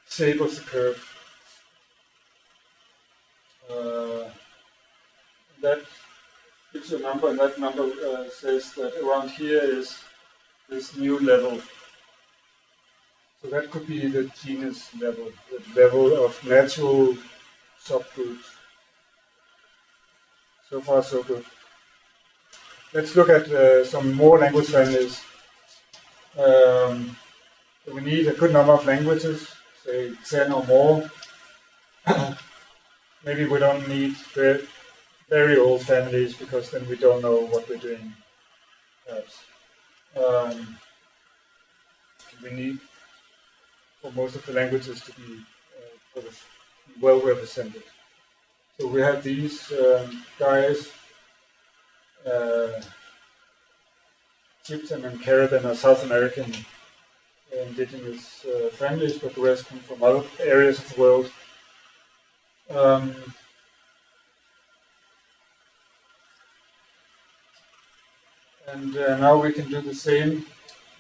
shape of the curve. That gives you a number, and that number says that around here is this new level. So that could be the genus level, the level of natural subgroups. So far, so good. Let's look at some more language families. So we need a good number of languages, say 10 or more. maybe we don't need very, very old families because then we don't know what we're doing, perhaps. We need for most of the languages to be well represented. So we have these guys, Gypsum and Caribbean are South American indigenous families, but the rest come from other areas of the world. And now we can do the same.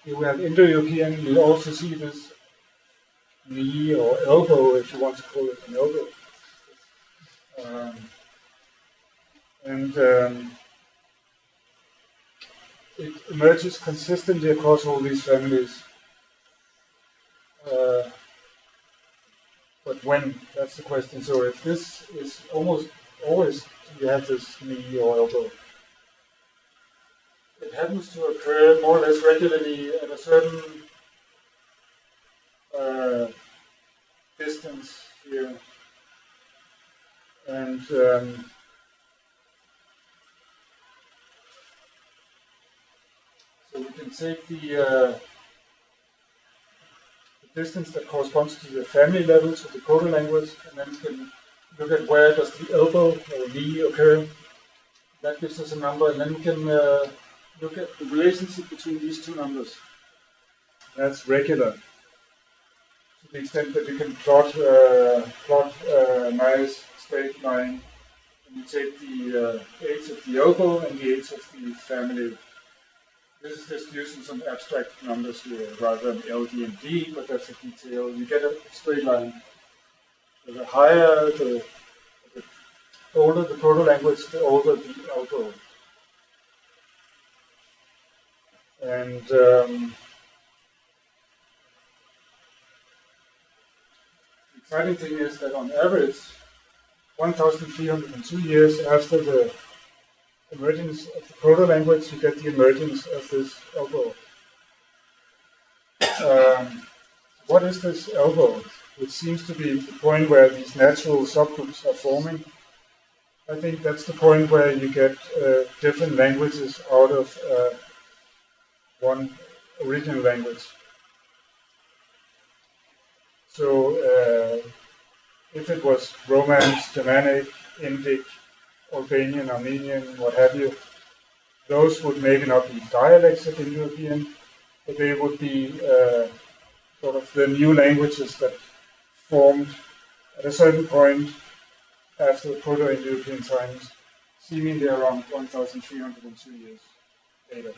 Here we have Indo-European. You also see this knee or elbow, if you want to call it an elbow. It emerges consistently across all these families. But when? That's the question. So if this is almost always you have this knee or elbow, it happens to occur more or less regularly at a certain distance here. And so we can take the distance that corresponds to the family level, to the proto language, and then we can look at where does the elbow or knee occur. That gives us a number, and then we can look at the relationship between these two numbers. That's regular, to the extent that you can plot a nice straight line, and you take the age of the elbow and the age of the family. This is just using some abstract numbers here rather than LD and D, but that's a detail. You get a straight line. So the higher, the older the proto language, the older the elbow. And the exciting thing is that on average, 1,302 years after the emergence of the proto language, you get the emergence of this elbow. What is this elbow? Which seems to be the point where these natural subgroups are forming. I think that's the point where you get different languages out of one original language. So if it was Romance, Germanic, Indic, Albanian, Armenian, what have you, those would maybe not be dialects of Indo-European, but they would be sort of the new languages that formed at a certain point after the Proto-Indo-European times, seemingly around 1,302 years later.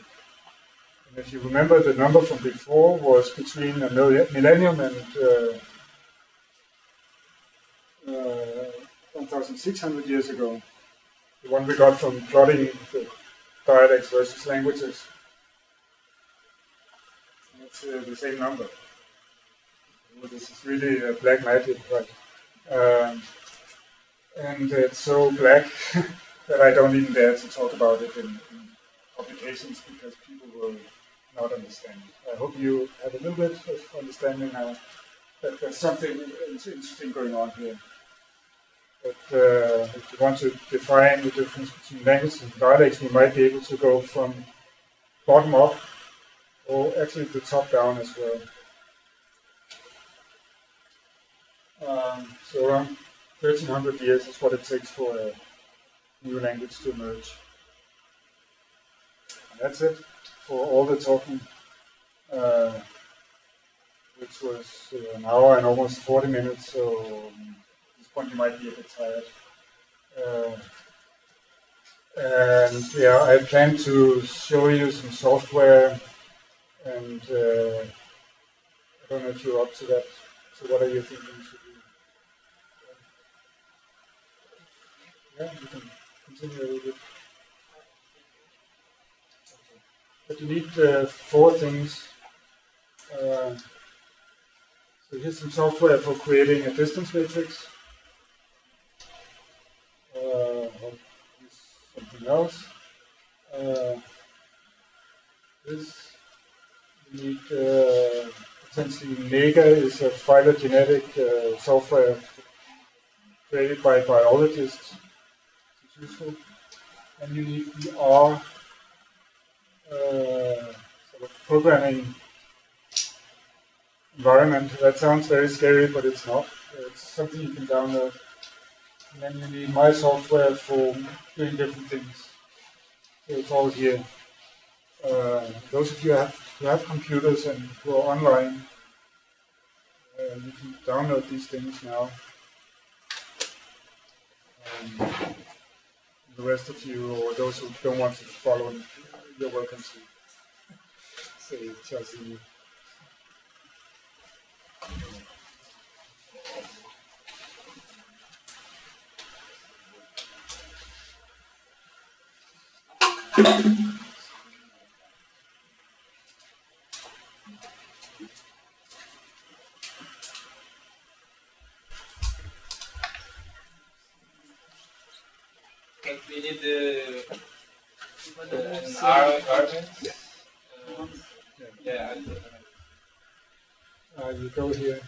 And if you remember, the number from before was between a millennium and 1,600 years ago. The one we got from plotting the dialects versus languages. It's the same number. Well, this is really black magic, right? And it's so black that I don't even dare to talk about it in publications because people will not understand it. I hope you have a little bit of understanding now that there's something interesting going on here. But if you want to define the difference between languages and dialects, we might be able to go from bottom up, or actually the top down as well. So around 1,300 years is what it takes for a new language to emerge. And that's it for all the talking, which was an hour and almost 40 minutes, so point you might be a bit tired. And yeah, I plan to show you some software, and I don't know if you're up to that. So what are you thinking you should do? Yeah, you can continue a little bit. Okay. But you need 4 things. So here's some software for creating a distance matrix. Something else. This you need potentially Mega is a phylogenetic software created by biologists. It's useful. And you need the R sort of programming environment. That sounds very scary, but it's not. It's something you can download. And then you need my software for doing different things. So it's all here. Those of you who have computers and who are online, you can download these things now. The rest of you, or those who don't want to follow, you're welcome to say Chelsea.
But we need an R environment. Yeah,
You go here.